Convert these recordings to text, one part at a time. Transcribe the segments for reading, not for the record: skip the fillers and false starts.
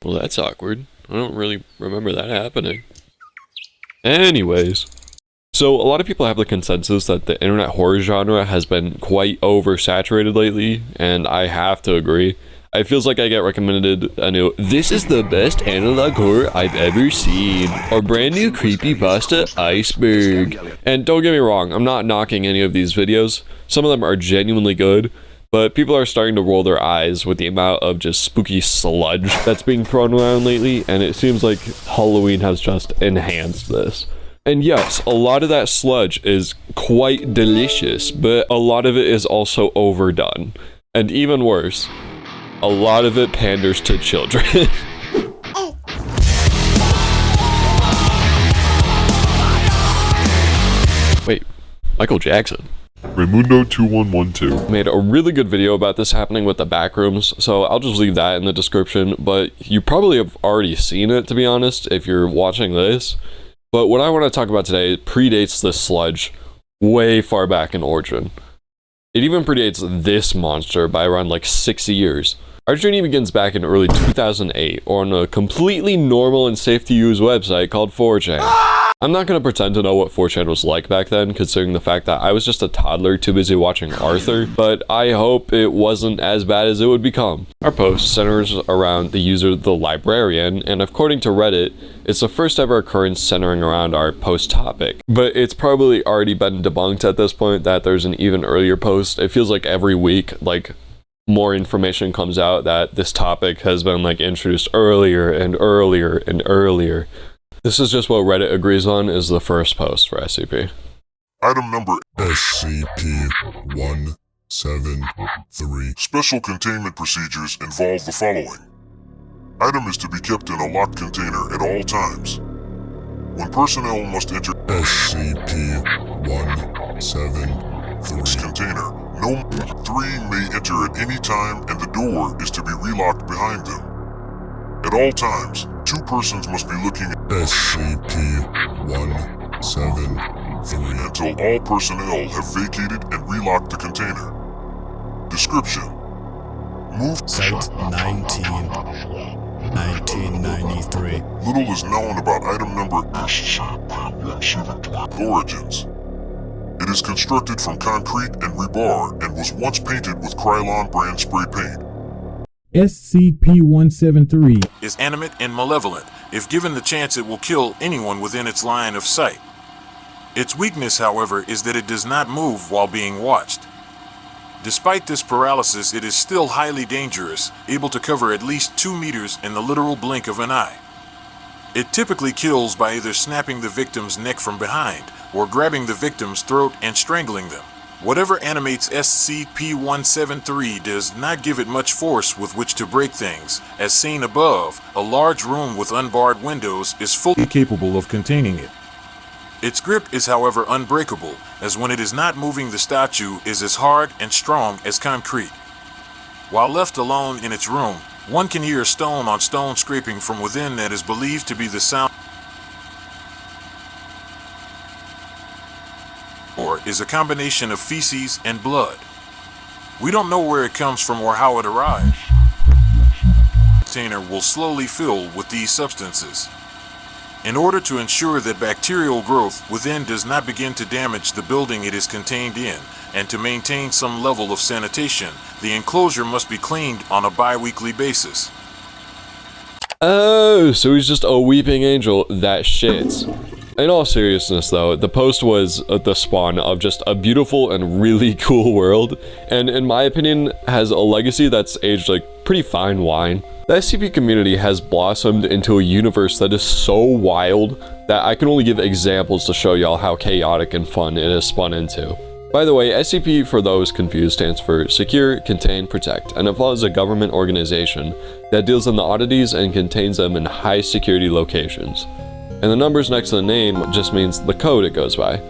Well, that's awkward. I don't really remember that happening. Anyways. So, a lot of people have the consensus that the internet horror genre has been quite oversaturated lately, and I have to agree. It feels like I get recommended a new, "This is the best analog horror I've ever seen," or "brand new creepypasta iceberg." And don't get me wrong, I'm not knocking any of these videos. Some of them are genuinely good, but people are starting to roll their eyes with the amount of just spooky sludge that's being thrown around lately, and it seems like Halloween has just enhanced this. And yes, a lot of that sludge is quite delicious, but a lot of it is also overdone. And even worse, a lot of it panders to children. Wait, Michael Jackson. Raimundo2112 made a really good video about this happening with the Backrooms, so I'll just leave that in the description, but you probably have already seen it, to be honest, if you're watching this. But what I want to talk about today predates this sludge way far back in origin. It even predates this monster by around like 60 years. Our journey begins back in early 2008 on a completely normal and safe to use website called 4chan. I'm not going to pretend to know what 4chan was like back then, considering the fact that I was just a toddler too busy watching Arthur, but I hope it wasn't as bad as it would become. Our post centers around the user The Librarian, and according to Reddit, it's the first ever occurrence centering around our post topic. But it's probably already been debunked at this point that there's an even earlier post. It feels like every week, like, more information comes out that this topic has been like introduced earlier and earlier and earlier. This is just what Reddit agrees on is the first post for SCP. Item number SCP-173. Special containment procedures involve the following. Item is to be kept in a locked container at all times. When personnel must enter SCP-173 container, no 3 may enter at any time and the door is to be relocked behind them. At all times, 2 persons must be looking at SCP-173 until all personnel have vacated and relocked the container. Description. Move Site 19, 1993. Little is known about item number origins. It is constructed from concrete and rebar and was once painted with Krylon brand spray paint. SCP-173 is animate and malevolent. If given the chance, it will kill anyone within its line of sight. Its weakness, however, is that it does not move while being watched. Despite this paralysis, it is still highly dangerous, able to cover at least 2 meters in the literal blink of an eye. It typically kills by either snapping the victim's neck from behind or grabbing the victim's throat and strangling them. Whatever animates SCP-173 does not give it much force with which to break things. As seen above, a large room with unbarred windows is fully capable of containing it. Its grip is, however, unbreakable, as when it is not moving, the statue is as hard and strong as concrete. While left alone in its room, one can hear stone on stone scraping from within that is believed to be the sound or is a combination of feces and blood. We don't know where it comes from or how it arrived. The container will slowly fill with these substances. In order to ensure that bacterial growth within does not begin to damage the building it is contained in, and to maintain some level of sanitation, the enclosure must be cleaned on a bi-weekly basis. Oh, so he's just a weeping angel that shits. In all seriousness though, the post was the spawn of just a beautiful and really cool world, and in my opinion has a legacy that's aged like pretty fine wine. The SCP community has blossomed into a universe that is so wild that I can only give examples to show y'all how chaotic and fun it has spun into. By the way, SCP, for those confused, stands for Secure, Contain, Protect, and it follows a government organization that deals in the oddities and contains them in high security locations. And the numbers next to the name just means the code it goes by.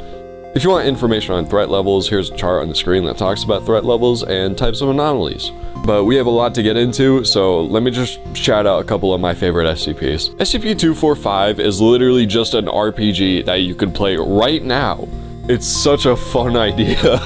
If you want information on threat levels, here's a chart on the screen that talks about threat levels and types of anomalies. But we have a lot to get into, so let me just shout out a couple of my favorite SCPs. SCP-245 is literally just an RPG that you can play right now. It's such a fun idea.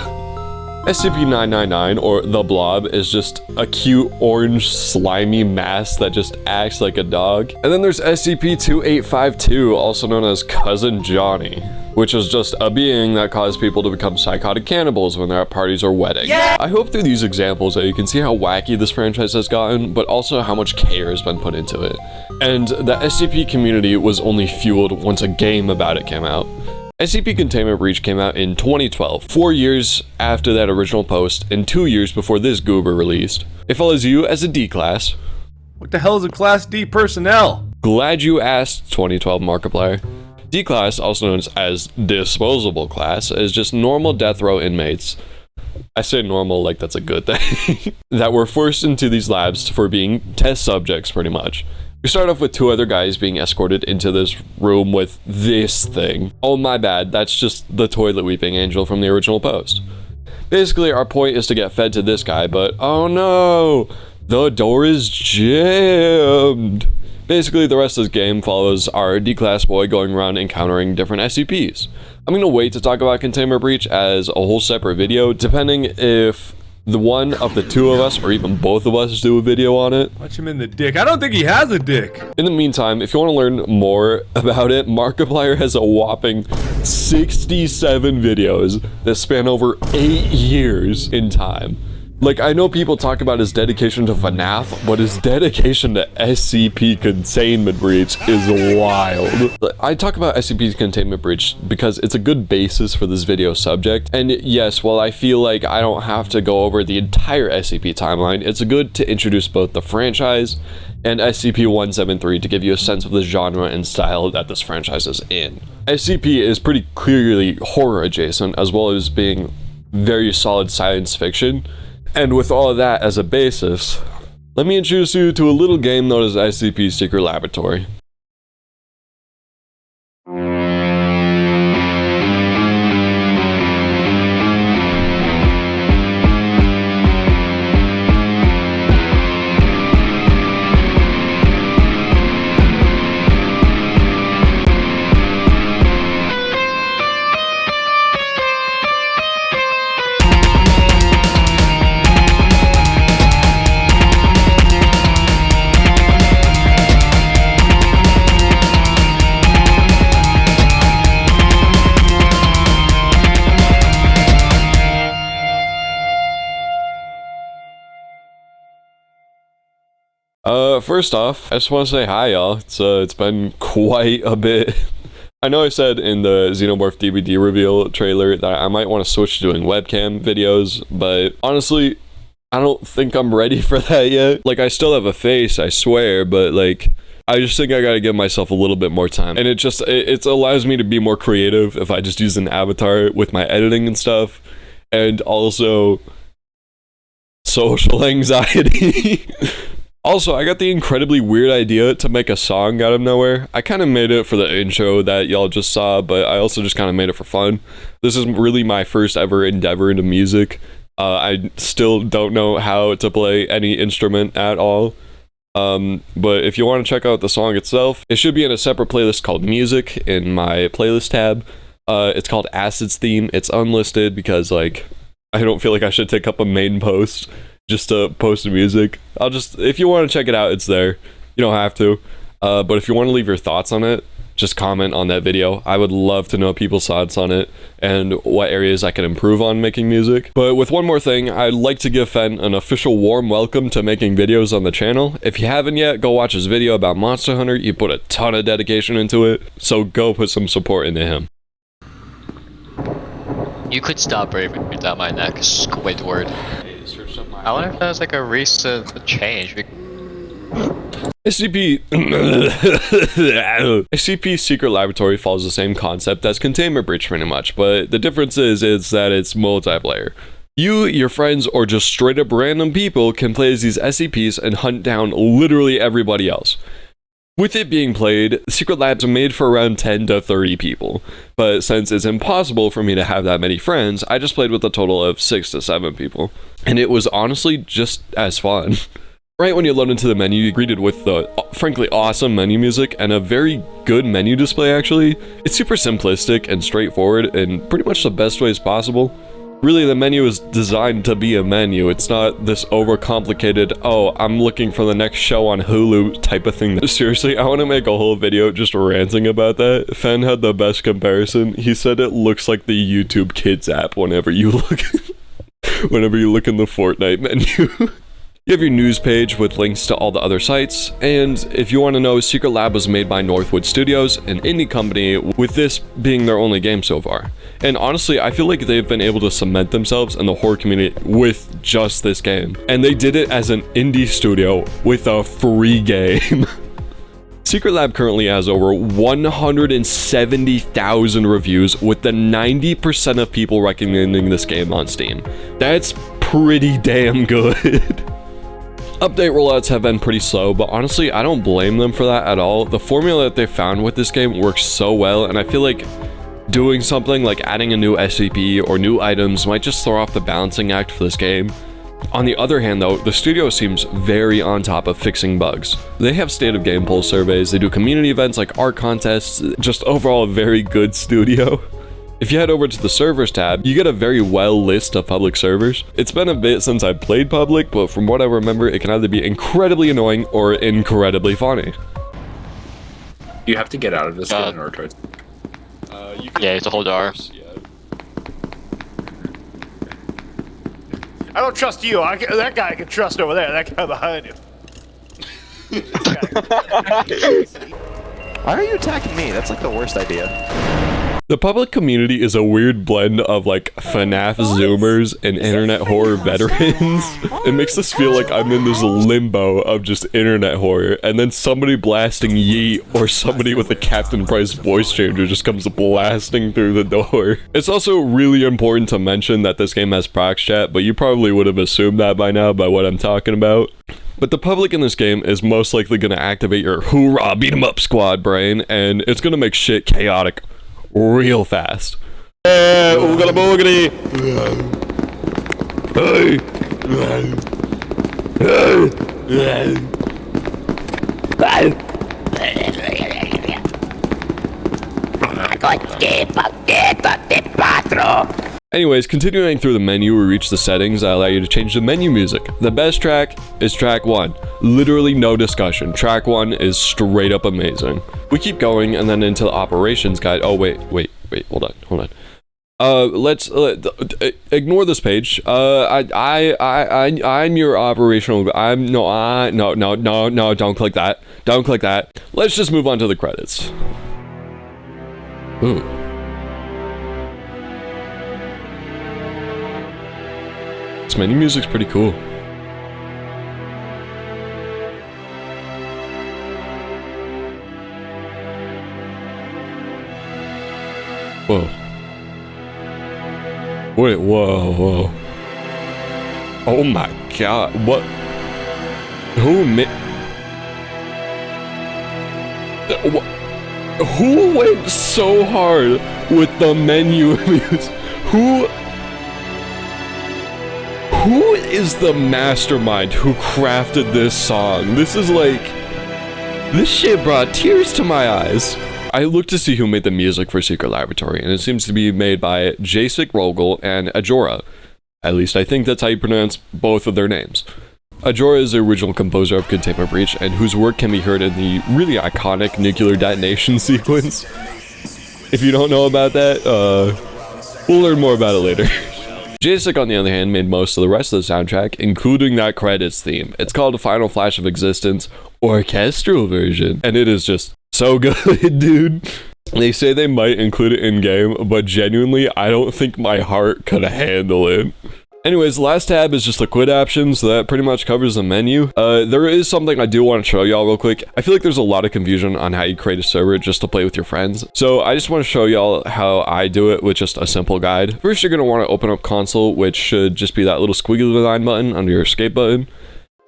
SCP-999, or the Blob, is just a cute orange slimy mass that just acts like a dog. And then there's SCP-2852, also known as Cousin Johnny, which is just a being that caused people to become psychotic cannibals when they're at parties or weddings. Yeah! I hope through these examples that you can see how wacky this franchise has gotten, but also how much care has been put into it. And the SCP community was only fueled once a game about it came out. SCP Containment Breach came out in 2012, 4 years after that original post, and 2 years before this goober released. It follows you as a D-Class. What the hell is a Class D personnel? Glad you asked, 2012 Markiplier. D-Class, also known as Disposable Class, is just normal death row inmates. I say normal like that's a good thing. That were forced into these labs for being test subjects, pretty much. We start off with 2 other guys being escorted into this room with this thing. Oh my bad, that's just the toilet weeping angel from the original post. Basically, our point is to get fed to this guy, but oh no, the door is jammed. Basically, the rest of this game follows our D-Class boy going around encountering different SCPs. I'm gonna wait to talk about Containment Breach as a whole separate video, depending if the one of the 2 of us, or even both of us, do a video on it. Punch him in the dick. I don't think he has a dick. In the meantime, if you want to learn more about it, Markiplier has a whopping 67 videos that span over 8 years in time. Like, I know people talk about his dedication to FNAF, but his dedication to SCP Containment Breach is wild. I talk about SCP Containment Breach because it's a good basis for this video subject, and yes, while I feel like I don't have to go over the entire SCP timeline, it's good to introduce both the franchise and SCP-173 to give you a sense of the genre and style that this franchise is in. SCP is pretty clearly horror adjacent, as well as being very solid science fiction. And with all of that as a basis, let me introduce you to a little game known as SCP Secret Laboratory. First off, I just want to say hi, y'all. It's been quite a bit. I know I said in the Xenomorph DVD reveal trailer that I might want to switch to doing webcam videos, but honestly, I don't think I'm ready for that yet. Like, I still have a face, I swear, but like, I just think I gotta give myself a little bit more time. And it allows me to be more creative if I just use an avatar with my editing and stuff. And also, social anxiety. Also, I got the incredibly weird idea to make a song out of nowhere. I kind of made it for the intro that y'all just saw, but I also just kind of made it for fun. This is really my first ever endeavor into music. I still don't know how to play any instrument at all. But if you want to check out the song itself, it should be in a separate playlist called Music in my playlist tab. It's called Acid's Theme. It's unlisted because, like, I don't feel like I should take up a main post just to post the music. If you want to check it out, it's there. You don't have to. But if you want to leave your thoughts on it, just comment on that video. I would love to know people's thoughts on it and what areas I can improve on making music. But with one more thing, I'd like to give Fen an official warm welcome to making videos on the channel. If you haven't yet, go watch his video about Monster Hunter. He put a ton of dedication into it, so go put some support into him. You could stop breathing without my neck, Squidward. I wonder if there's like a recent change. SCP Secret Laboratory follows the same concept as Containment Breach pretty much, but the difference is that it's multiplayer. You, your friends, or just straight up random people can play as these SCPs and hunt down literally everybody else. With it being played, Secret Labs are made for around 10 to 30 people, but since it's impossible for me to have that many friends, I just played with a total of 6 to 7 people, and it was honestly just as fun. Right when you load into the menu, you're greeted with the frankly awesome menu music and a very good menu display actually. It's super simplistic and straightforward in pretty much the best ways possible. Really, the menu is designed to be a menu. It's not this overcomplicated, oh, I'm looking for the next show on Hulu type of thing. Seriously, I want to make a whole video just ranting about that. Fen had the best comparison. He said it looks like the YouTube Kids app whenever you look in the Fortnite menu. You have your news page with links to all the other sites, and if you want to know, Secret Lab was made by Northwood Studios, an indie company, with this being their only game so far. And honestly, I feel like they've been able to cement themselves in the horror community with just this game. And they did it as an indie studio with a free game. Secret Lab currently has over 170,000 reviews, with the 90% of people recommending this game on Steam. That's pretty damn good. Update rollouts have been pretty slow, but honestly, I don't blame them for that at all. The formula that they found with this game works so well, and I feel like doing something like adding a new SCP or new items might just throw off the balancing act for this game. On the other hand though, the studio seems very on top of fixing bugs. They have state of game pulse surveys, they do community events like art contests, just overall a very good studio. If you head over to the servers tab, you get a very well list of public servers. It's been a bit since I played public, but from what I remember, it can either be incredibly annoying or incredibly funny. You have to get out of this game in order to... Yeah, it's a hold R. I don't trust you. That guy I can trust over there. That guy behind you. Why are you attacking me? That's like the worst idea. The public community is a weird blend of like FNAF Zoomers and internet horror veterans. It makes us feel like I'm in this limbo of just internet horror, and then somebody blasting Yeet or somebody with a Captain Price voice changer just comes blasting through the door. It's also really important to mention that this game has prox chat, but you probably would have assumed that by now by what I'm talking about. But the public in this game is most likely going to activate your hoorah beat 'em up squad brain, and it's going to make shit chaotic real fast. Hey, oogala boogity. Anyways, continuing through the menu, we reach the settings that allow you to change the menu music. The best track is track 1. Literally no discussion. Track 1 is straight up amazing. We keep going and then into the operations guide. Oh, wait, hold on. Let's ignore this page. I'm your operational. No, don't click that. Don't click that. Let's just move on to the credits. Ooh. This menu music's pretty cool. Whoa. Wait, whoa. Oh my god, what? Who went so hard with the menu music? Who is the mastermind who crafted this song? This shit brought tears to my eyes. I looked to see who made the music for Secret Laboratory, and it seems to be made by Jacek Rogel and Ajora. At least I think that's how you pronounce both of their names. Ajora is the original composer of Containment Breach, and whose work can be heard in the really iconic nuclear detonation sequence. If you don't know about that, we'll learn more about it later. Jacek, on the other hand, made most of the rest of the soundtrack, including that credits theme. It's called A Final Flash of Existence, Orchestral version, and it is just so good, dude. They say they might include it in-game, but genuinely, I don't think my heart could handle it. Anyways, the last tab is just the quit option, so that pretty much covers the menu. There is something I do want to show y'all real quick. I feel like there's a lot of confusion on how you create a server just to play with your friends. So I just want to show y'all how I do it with just a simple guide. First, you're going to want to open up console, which should just be that little squiggly line button under your escape button.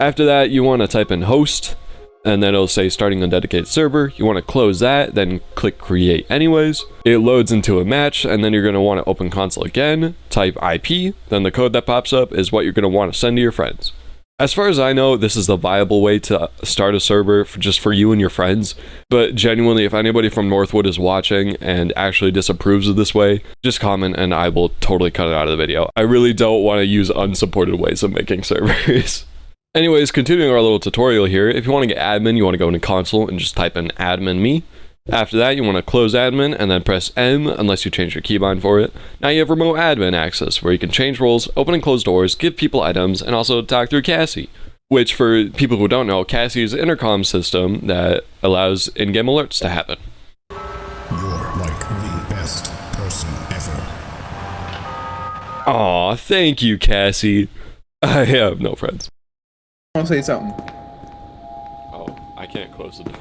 After that, you want to type in host, and then it'll say starting a dedicated server. You want to close that, then click create anyways. It loads into a match, and then you're going to want to open console again, type IP, then the code that pops up is what you're going to want to send to your friends. As far as I know, this is the viable way to start a server just for you and your friends, but genuinely, if anybody from Northwood is watching and actually disapproves of this way, just comment and I will totally cut it out of the video. I really don't want to use unsupported ways of making servers. Anyways, continuing our little tutorial here, if you want to get admin, you want to go into console and just type in admin me. After that, you want to close admin and then press M unless you change your keybind for it. Now you have remote admin access where you can change roles, open and close doors, give people items, and also talk through Cassie. Which, for people who don't know, Cassie is an intercom system that allows in-game alerts to happen. You're like the best person ever. Aw, thank you, Cassie. I have no friends. I want to say something. Oh, I can't close the door.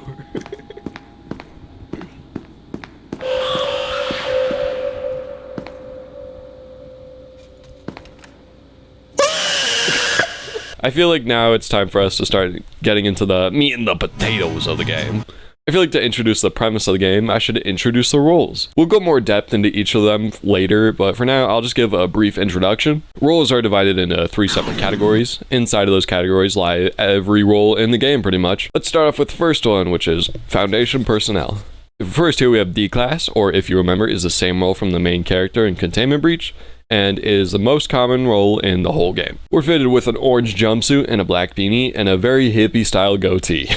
I feel like now it's time for us to start getting into the meat and the potatoes of the game. I feel like to introduce the premise of the game, I should introduce the roles. We'll go more depth into each of them later, but for now, I'll just give a brief introduction. Roles are divided into 3 separate categories. Inside of those categories lie every role in the game, pretty much. Let's start off with the first one, which is Foundation Personnel. First here we have D-Class, or if you remember, is the same role from the main character in Containment Breach, and is the most common role in the whole game. We're fitted with an orange jumpsuit and a black beanie, and a very hippie style goatee.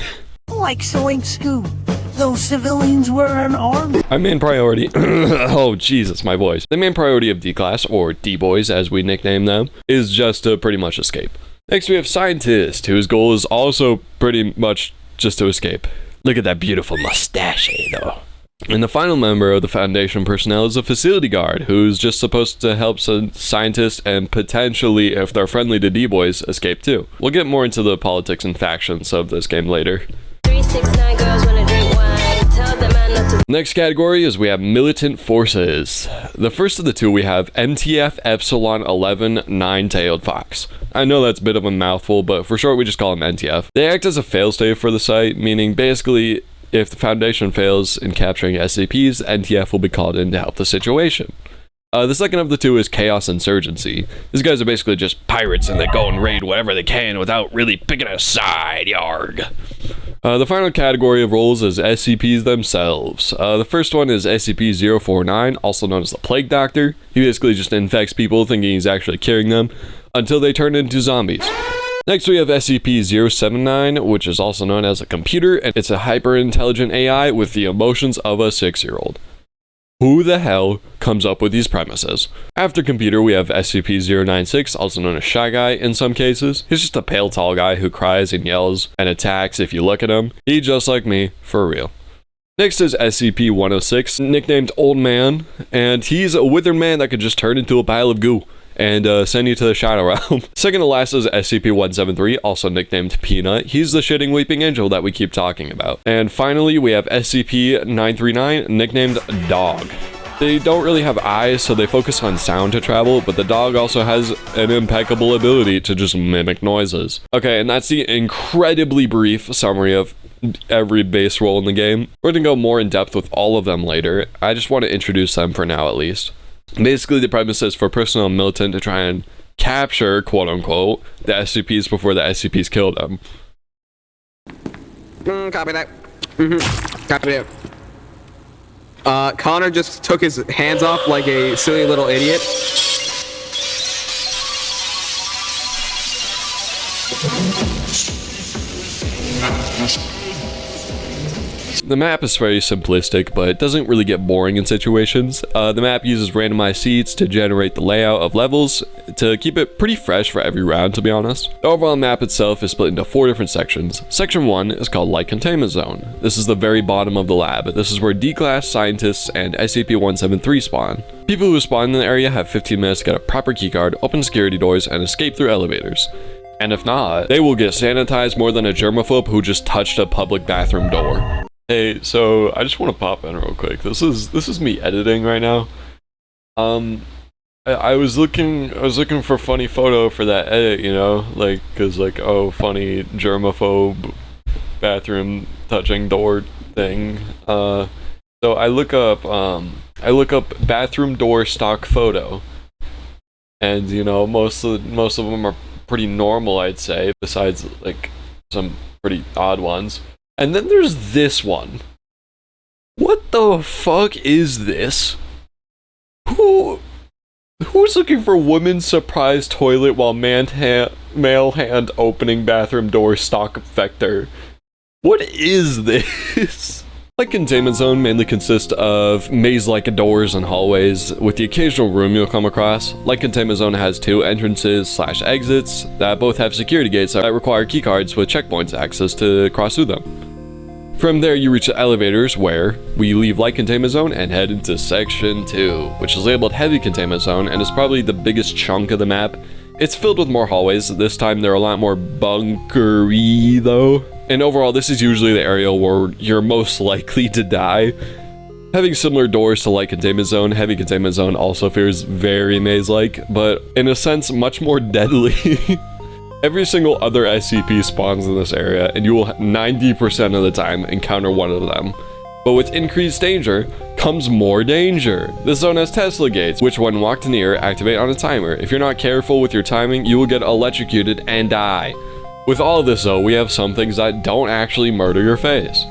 Like Soink Scoop, those civilians were unarmed. Our main priority, oh Jesus, my voice. The main priority of D-Class, or D-Boys as we nickname them, is just to pretty much escape. Next we have Scientist, whose goal is also pretty much just to escape. Look at that beautiful mustache, though. And the final member of the Foundation personnel is a facility guard, who's just supposed to help some scientists and potentially, if they're friendly to D-Boys, escape too. We'll get more into the politics and factions of this game later. 369 girls wanna drink wine. Tell them I not to. Next category is we have Militant Forces. The first of the two we have MTF Epsilon 11 Nine-Tailed Fox. I know that's a bit of a mouthful, but for short we just call them NTF. They act as a failsafe for the site, meaning basically if the Foundation fails in capturing SCPs, NTF will be called in to help the situation. The second of the two is Chaos Insurgency. These guys are basically just pirates and they go and raid whatever they can without really picking a side, yarg. The final category of roles is SCPs themselves. The first one is SCP-049, also known as the Plague Doctor. He basically just infects people thinking he's actually curing them until they turn into zombies. Next we have SCP-079, which is also known as a computer, and it's a hyper-intelligent AI with the emotions of a 6-year-old. Who the hell comes up with these premises? After computer, we have SCP-096, also known as Shy Guy in some cases. He's just a pale, tall guy who cries and yells and attacks if you look at him. He's just like me, for real. Next is SCP-106, nicknamed Old Man, and he's a withered man that could just turn into a pile of goo and send you to the Shadow Realm. Second to last is SCP-173, also nicknamed Peanut. He's the shitting weeping angel that we keep talking about. And finally, we have SCP-939, nicknamed Dog. They don't really have eyes, so they focus on sound to travel, but the dog also has an impeccable ability to just mimic noises. Okay, and that's the incredibly brief summary of every base role in the game. We're gonna go more in depth with all of them later. I just want to introduce them for now at least. Basically, the premise is for Personnel and Militant to try and capture, quote-unquote, the SCPs before the SCPs kill them. Copy that. Copy that. Connor just took his hands off like a silly little idiot. The map is very simplistic, but it doesn't really get boring in situations. The map uses randomized seeds to generate the layout of levels to keep it pretty fresh for every round, to be honest. The overall map itself is split into 4 different sections. Section 1 is called Light Containment Zone. This is the very bottom of the lab. This is where D-Class, Scientists, and SCP-173 spawn. People who spawn in the area have 15 minutes to get a proper keycard, open security doors, and escape through elevators. And if not, they will get sanitized more than a germaphobe who just touched a public bathroom door. Hey, so I just want to pop in real quick. This is me editing right now. I was looking for funny photo for that edit, you know, like, cause like, oh, funny germaphobe bathroom touching door thing. So I look up bathroom door stock photo, and you know, most of them are pretty normal, I'd say, besides like some pretty odd ones. And then there's this one. What the fuck is this? Who's looking for women's surprise toilet while male hand opening bathroom door stock effector? What is this? Like Containment Zone mainly consists of maze-like doors and hallways, with the occasional room you'll come across. Like Containment Zone has 2 entrances/exits that both have security gates that require keycards with checkpoints access to cross through them. From there you reach the elevators where we leave Light Containment Zone and head into Section 2, which is labeled Heavy Containment Zone and is probably the biggest chunk of the map. It's filled with more hallways, this time they're a lot more bunkery though. And overall, this is usually the area where you're most likely to die. Having similar doors to Light Containment Zone, Heavy Containment Zone also feels very maze-like, but in a sense, much more deadly. Every single other SCP spawns in this area, and you will 90% of the time encounter one of them. But with increased danger, comes more danger. This zone has Tesla gates, which when walked near, activate on a timer. If you're not careful with your timing, you will get electrocuted and die. With all of this though, we have some things that don't actually murder your face.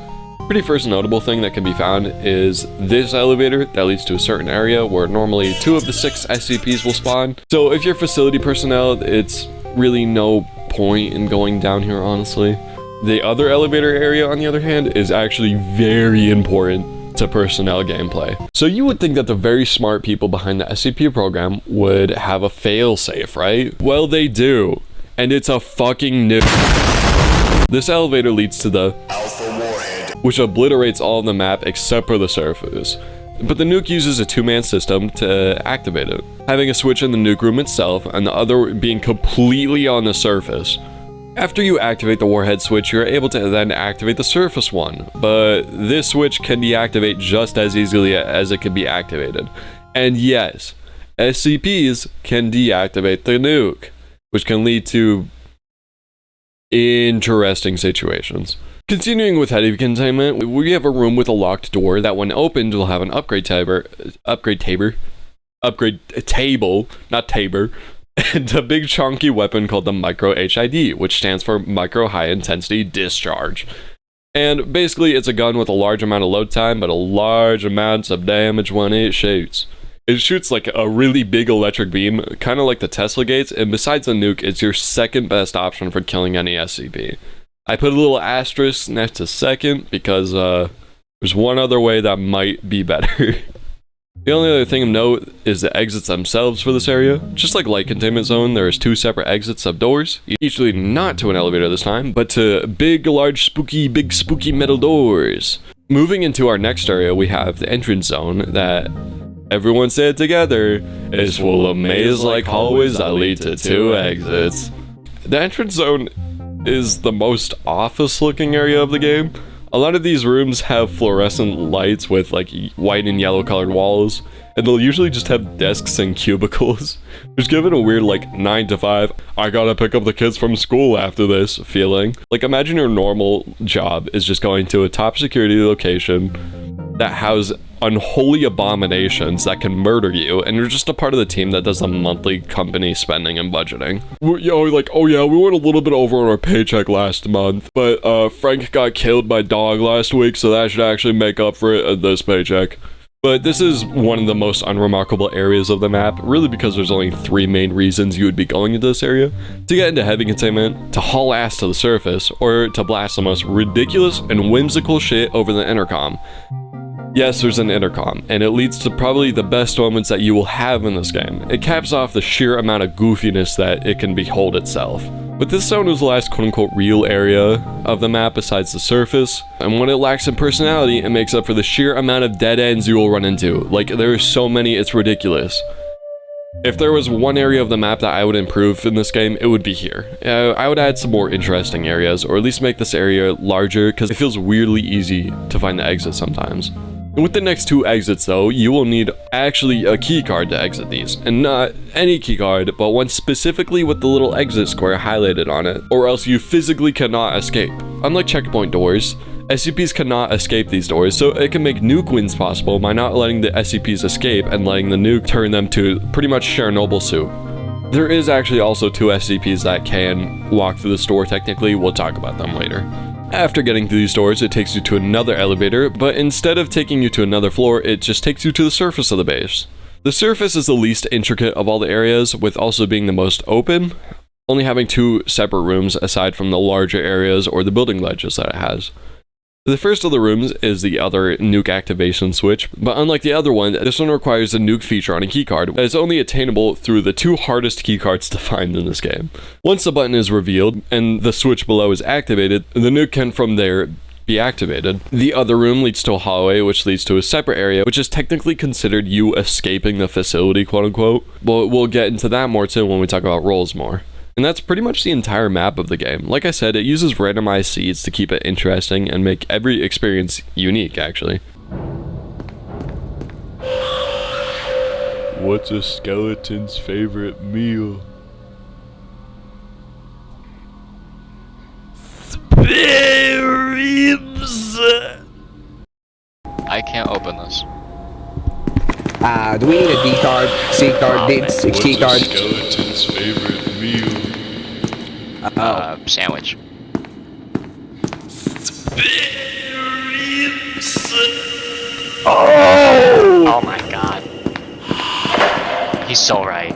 Pretty first notable thing that can be found is this elevator that leads to a certain area where normally 2 of the 6 SCPs will spawn. So if you're facility personnel, it's really no point in going down here, honestly. The other elevator area, on the other hand, is actually very important to personnel gameplay. So you would think that the very smart people behind the SCP program would have a failsafe, right? Well, they do. And it's a fucking nuke. This elevator leads to the Alpha Warhead, which obliterates all of the map except for the surface. But the nuke uses a 2-man system to activate it, having a switch in the nuke room itself and the other being completely on the surface. After you activate the warhead switch, you're able to then activate the surface one, but this switch can deactivate just as easily as it can be activated. And yes, SCPs can deactivate the nuke, which can lead to interesting situations. Continuing with Heavy Containment, we have a room with a locked door that when opened will have an upgrade table, not tabor, and a big chunky weapon called the Micro HID, which stands for Micro High Intensity Discharge. And basically it's a gun with a large amount of load time, but a large amounts of damage when it shoots. It shoots like a really big electric beam, kind of like the Tesla gates, and besides the nuke, it's your second best option for killing any SCP. I put a little asterisk next to second because there's one other way that might be better. The only other thing of note is the exits themselves for this area. Just like Light Containment Zone, there's 2 separate exits of doors, each leading not to an elevator this time, but to big spooky metal doors. Moving into our next area, we have the entrance zone that, everyone say it together, is full of maze-like hallways that lead to 2 exits. The entrance zone is the most office-looking area of the game. A lot of these rooms have fluorescent lights with like white and yellow colored walls, and they'll usually just have desks and cubicles, which give it a weird like 9 to 5, I gotta pick up the kids from school after this feeling. Like imagine your normal job is just going to a top security location that house unholy abominations that can murder you, and you're just a part of the team that does the monthly company spending and budgeting. Like, oh yeah, we went a little bit over on our paycheck last month, but Frank got killed by dog last week, so that should actually make up for it this paycheck. But this is one of the most unremarkable areas of the map, really because there's only 3 main reasons you would be going into this area: to get into Heavy Containment, to haul ass to the surface, or to blast the most ridiculous and whimsical shit over the intercom. Yes, there's an intercom, and it leads to probably the best moments that you will have in this game. It caps off the sheer amount of goofiness that it can behold itself. But this zone is the last quote-unquote real area of the map besides the surface, and when it lacks in personality, it makes up for the sheer amount of dead ends you will run into. Like, there are so many, it's ridiculous. If there was one area of the map that I would improve in this game, it would be here. I would add some more interesting areas, or at least make this area larger, because it feels weirdly easy to find the exit sometimes. With the next 2 exits though, you will need actually a keycard to exit these, and not any keycard, but one specifically with the little exit square highlighted on it, or else you physically cannot escape. Unlike checkpoint doors, SCPs cannot escape these doors, so it can make nuke wins possible by not letting the SCPs escape and letting the nuke turn them to pretty much Chernobyl soup. There is actually also 2 SCPs that can walk through the store technically. We'll talk about them later. After getting through these doors, it takes you to another elevator, but instead of taking you to another floor, it just takes you to the surface of the base. The surface is the least intricate of all the areas, with also being the most open, only having 2 separate rooms aside from the larger areas or the building ledges that it has. The first of the rooms is the other nuke activation switch, but unlike the other one, this one requires a nuke feature on a keycard that is only attainable through the 2 hardest keycards to find in this game. Once the button is revealed and the switch below is activated, the nuke can from there be activated. The other room leads to a hallway, which leads to a separate area, which is technically considered you escaping the facility, quote unquote, but we'll get into that more too when we talk about roles more. And that's pretty much the entire map of the game. Like I said, it uses randomized seeds to keep it interesting and make every experience unique, actually. What's a skeleton's favorite meal? Spare ribs! I can't open this. Do we need a D card, C card, key card? What's a skeleton's favorite meal? Sandwich. Oh my god. He's so right.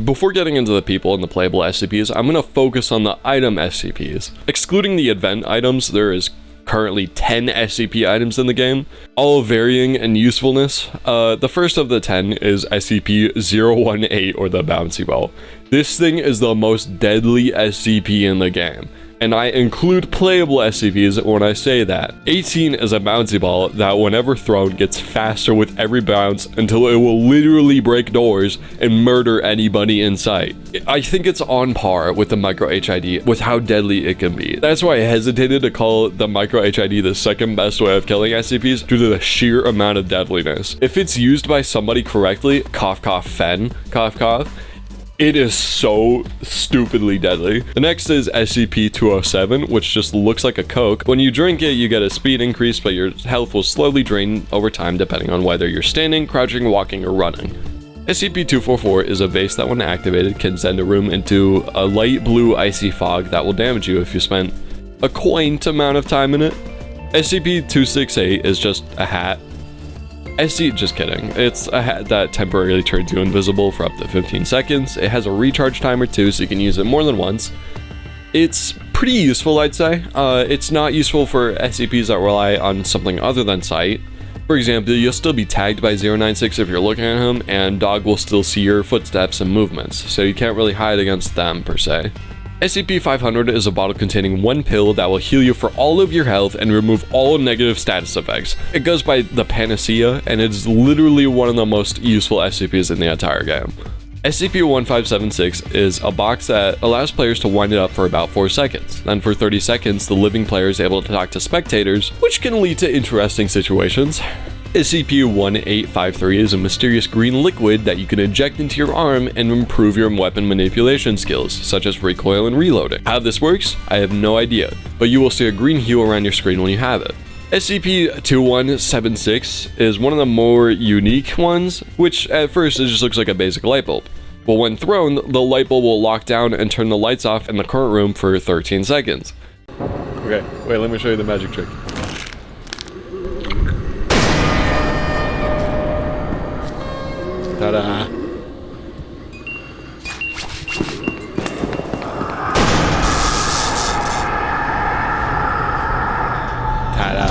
Before getting into the people and the playable SCPs, I'm going to focus on the item SCPs. Excluding the event items, there is currently 10 SCP items in the game, all varying in usefulness. The first of the 10 is SCP-018, or the bouncy ball. This thing is the most deadly SCP in the game, and I include playable SCPs when I say that. 18 is a bouncy ball that whenever thrown gets faster with every bounce until it will literally break doors and murder anybody in sight. I think it's on par with the micro HID with how deadly it can be. That's why I hesitated to call the micro HID the second best way of killing SCPs due to the sheer amount of deadliness. If it's used by somebody correctly, cough cough fen, cough cough, it is so stupidly deadly. The next is SCP-207, which just looks like a Coke. When you drink it, you get a speed increase, but your health will slowly drain over time depending on whether you're standing, crouching, walking, or running. SCP-244 is a vase that when activated can send a room into a light blue icy fog that will damage you if you spent a quaint amount of time in it. SCP-268 is just a hat. Just kidding. It's a hat that temporarily turns you invisible for up to 15 seconds. It has a recharge timer too, so you can use it more than once. It's pretty useful, I'd say. It's not useful for SCPs that rely on something other than sight. For example, you'll still be tagged by 096 if you're looking at him, and Dog will still see your footsteps and movements, so you can't really hide against them per se. SCP-500 is a bottle containing 1 pill that will heal you for all of your health and remove all negative status effects. It goes by the Panacea, and it is literally one of the most useful SCPs in the entire game. SCP-1576 is a box that allows players to wind it up for about 4 seconds. Then for 30 seconds, the living player is able to talk to spectators, which can lead to interesting situations. SCP-1853 is a mysterious green liquid that you can inject into your arm and improve your weapon manipulation skills, such as recoil and reloading. How this works, I have no idea, but you will see a green hue around your screen when you have it. SCP-2176 is one of the more unique ones, which at first it just looks like a basic light bulb. But when thrown, the light bulb will lock down and turn the lights off in the current room for 13 seconds. Okay, wait, let me show you the magic trick. Ta-da! Ta-da!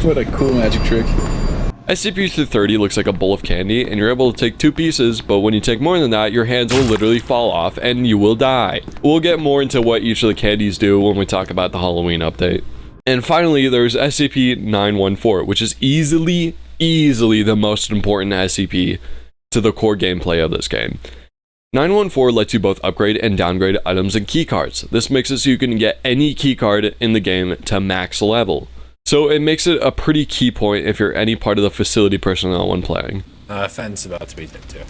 What a cool magic trick. SCP-230 looks like a bowl of candy, and you're able to take 2 pieces, but when you take more than that, your hands will literally fall off, and you will die. We'll get more into what each of the candies do when we talk about the Halloween update. And finally, there's SCP-914, which is easily the most important SCP to the core gameplay of this game. 914 lets you both upgrade and downgrade items and keycards. This makes it so you can get any keycard in the game to max level. So it makes it a pretty key point if you're any part of the facility personnel when playing. Fenn's about to be dead too.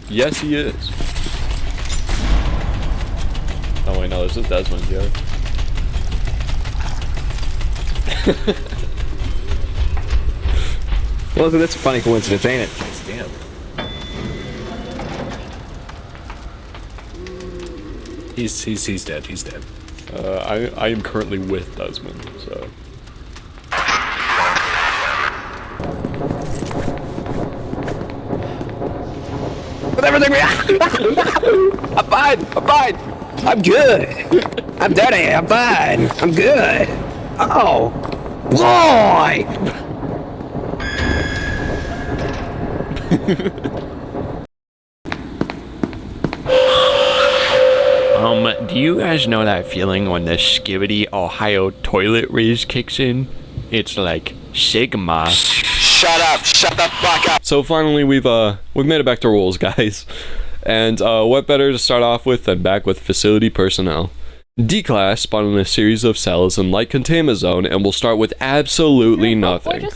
Yes, he is. Oh wait, no, this is Desmond, yeah. Well, that's a funny coincidence, ain't it? Damn. He's dead. He's dead. I am currently with Desmond, so. With everything I'm fine. I'm fine. I'm good. I'm dirty. I'm fine. I'm good. Oh, boy. Do you guys know that feeling when the Skibbity Ohio toilet raise kicks in? It's like Sigma. Shut up. Shut the fuck up. So finally, we've made it back to rules, guys. And what better to start off with than back with facility personnel. D-Class spawn in a series of cells in light containment zone and will start with absolutely nothing.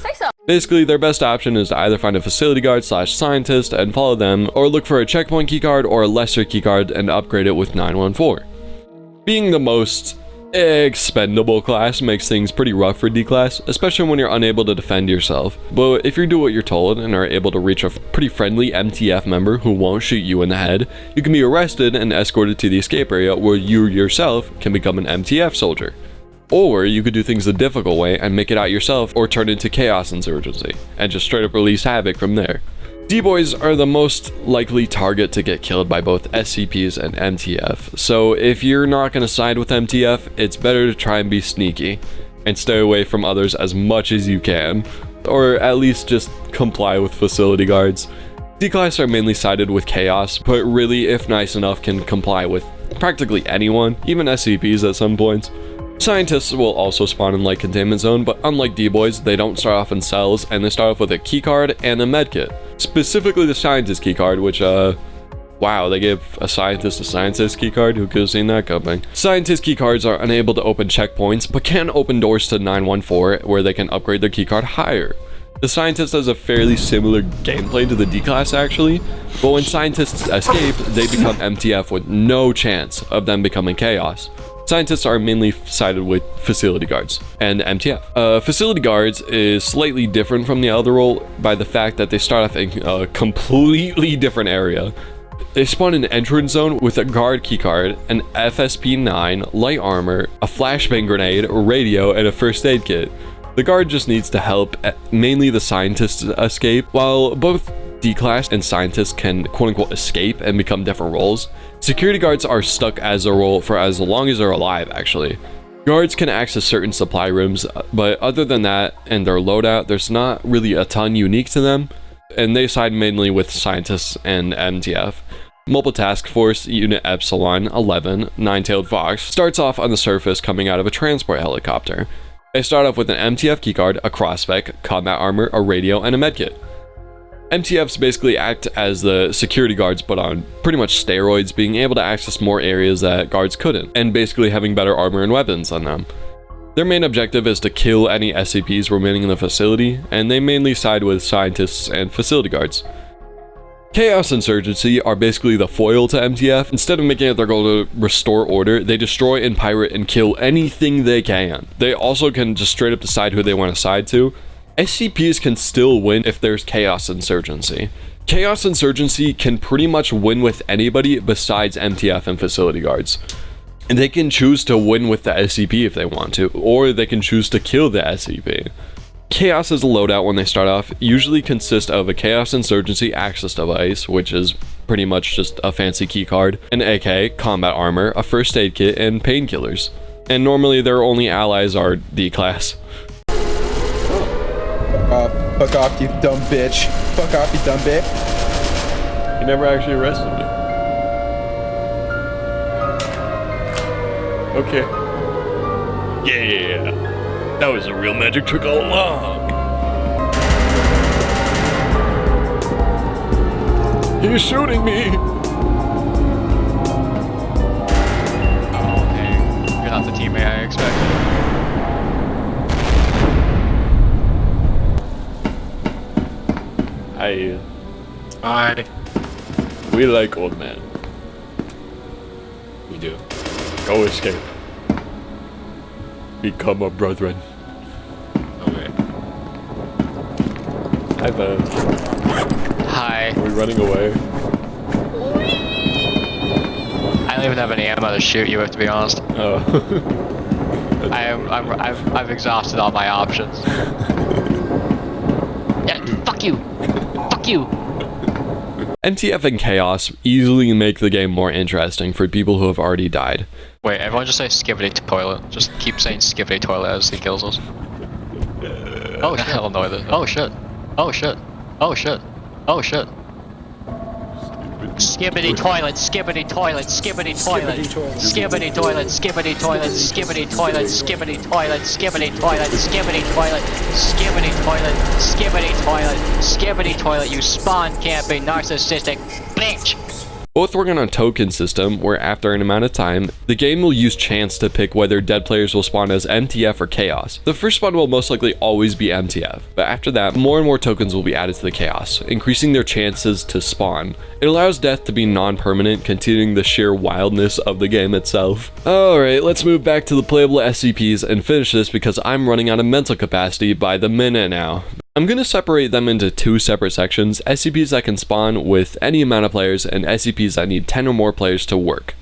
Basically, their best option is to either find a facility guard / scientist and follow them, or look for a checkpoint keycard or a lesser keycard and upgrade it with 914. Being the most expendable class makes things pretty rough for D-Class, especially when you're unable to defend yourself. But if you do what you're told and are able to reach a pretty friendly MTF member who won't shoot you in the head, you can be arrested and escorted to the escape area where you yourself can become an MTF soldier. Or you could do things the difficult way and make it out yourself or turn into Chaos Insurgency, and just straight up release havoc from there. D-Boys are the most likely target to get killed by both SCPs and MTF, so if you're not going to side with MTF, it's better to try and be sneaky, and stay away from others as much as you can, or at least just comply with facility guards. D-Class are mainly sided with Chaos, but really, if nice enough, can comply with practically anyone, even SCPs at some points. Scientists will also spawn in light containment zone, but unlike D-Boys, they don't start off in cells, and they start off with a keycard and a medkit. Specifically the scientist keycard, which, wow, they gave a scientist keycard? Who could have seen that coming? Scientist keycards are unable to open checkpoints, but can open doors to 914, where they can upgrade their keycard higher. The scientist has a fairly similar gameplay to the D-Class actually, but when scientists escape, they become MTF with no chance of them becoming Chaos. Scientists are mainly sided with facility guards and MTF. Facility guards is slightly different from the other role by the fact that they start off in a completely different area. They spawn in an entrance zone with a guard keycard, an FSP-9, light armor, a flashbang grenade, a radio, and a first aid kit. The guard just needs to help mainly the scientists escape. While both D-Class and scientists can quote-unquote escape and become different roles, security guards are stuck as a role for as long as they're alive, actually. Guards can access certain supply rooms, but other than that and their loadout, there's not really a ton unique to them, and they side mainly with scientists and MTF. Mobile Task Force Unit Epsilon 11, Nine-Tailed Fox, starts off on the surface coming out of a transport helicopter. They start off with an MTF keycard, a crossspec, combat armor, a radio, and a medkit. MTFs basically act as the security guards, but on pretty much steroids, being able to access more areas that guards couldn't, and basically having better armor and weapons on them. Their main objective is to kill any SCPs remaining in the facility, and they mainly side with scientists and facility guards. Chaos Insurgency are basically the foil to MTF. Instead of making it their goal to restore order, they destroy and pirate and kill anything they can. They also can just straight up decide who they want to side to. SCPs can still win if there's Chaos Insurgency. Chaos Insurgency can pretty much win with anybody besides MTF and facility guards. And they can choose to win with the SCP if they want to, or they can choose to kill the SCP. Chaos as a loadout when they start off usually consists of a Chaos Insurgency access device, which is pretty much just a fancy keycard, an AK, combat armor, a first aid kit, and painkillers. And normally their only allies are D-Class. Fuck off, you dumb bitch. Fuck off, you dumb bitch. He never actually arrested me. Okay. Yeah, that was a real magic trick all along. He's shooting me. Oh, dang. You're not the teammate I expected. Hi. We like old men. We do. Go escape. Become a brethren. Okay. Hi, Ben. Hi. Are we running away? I don't even have any ammo to shoot you with, to be honest. Oh. I've exhausted all my options. Yeah, fuck you! Fuck you! MTF and Chaos easily make the game more interesting for people who have already died. Wait, everyone just say skivity toilet. Just keep saying skivity toilet as he kills us. Oh shit. I'll annoy this. Oh shit. Oh shit. Oh shit. Oh shit. Skibbity toilet, skibbity toilet, skibbity toilet, skibbity toilet, skibbity toilet, skibbity toilet, skibbity toilet, skibbity toilet, skibbity toilet, skibbity toilet, skibbity toilet, skibbity toilet, you spawn camping narcissistic bitch! Both work on a token system where after an amount of time, the game will use chance to pick whether dead players will spawn as MTF or Chaos. The first spawn will most likely always be MTF, but after that, more and more tokens will be added to the Chaos, increasing their chances to spawn. It allows death to be non-permanent, continuing the sheer wildness of the game itself. Alright, let's move back to the playable SCPs and finish this because I'm running out of mental capacity by the minute now. I'm going to separate them into two separate sections, SCPs that can spawn with any amount of players and SCPs that need 10 or more players to work.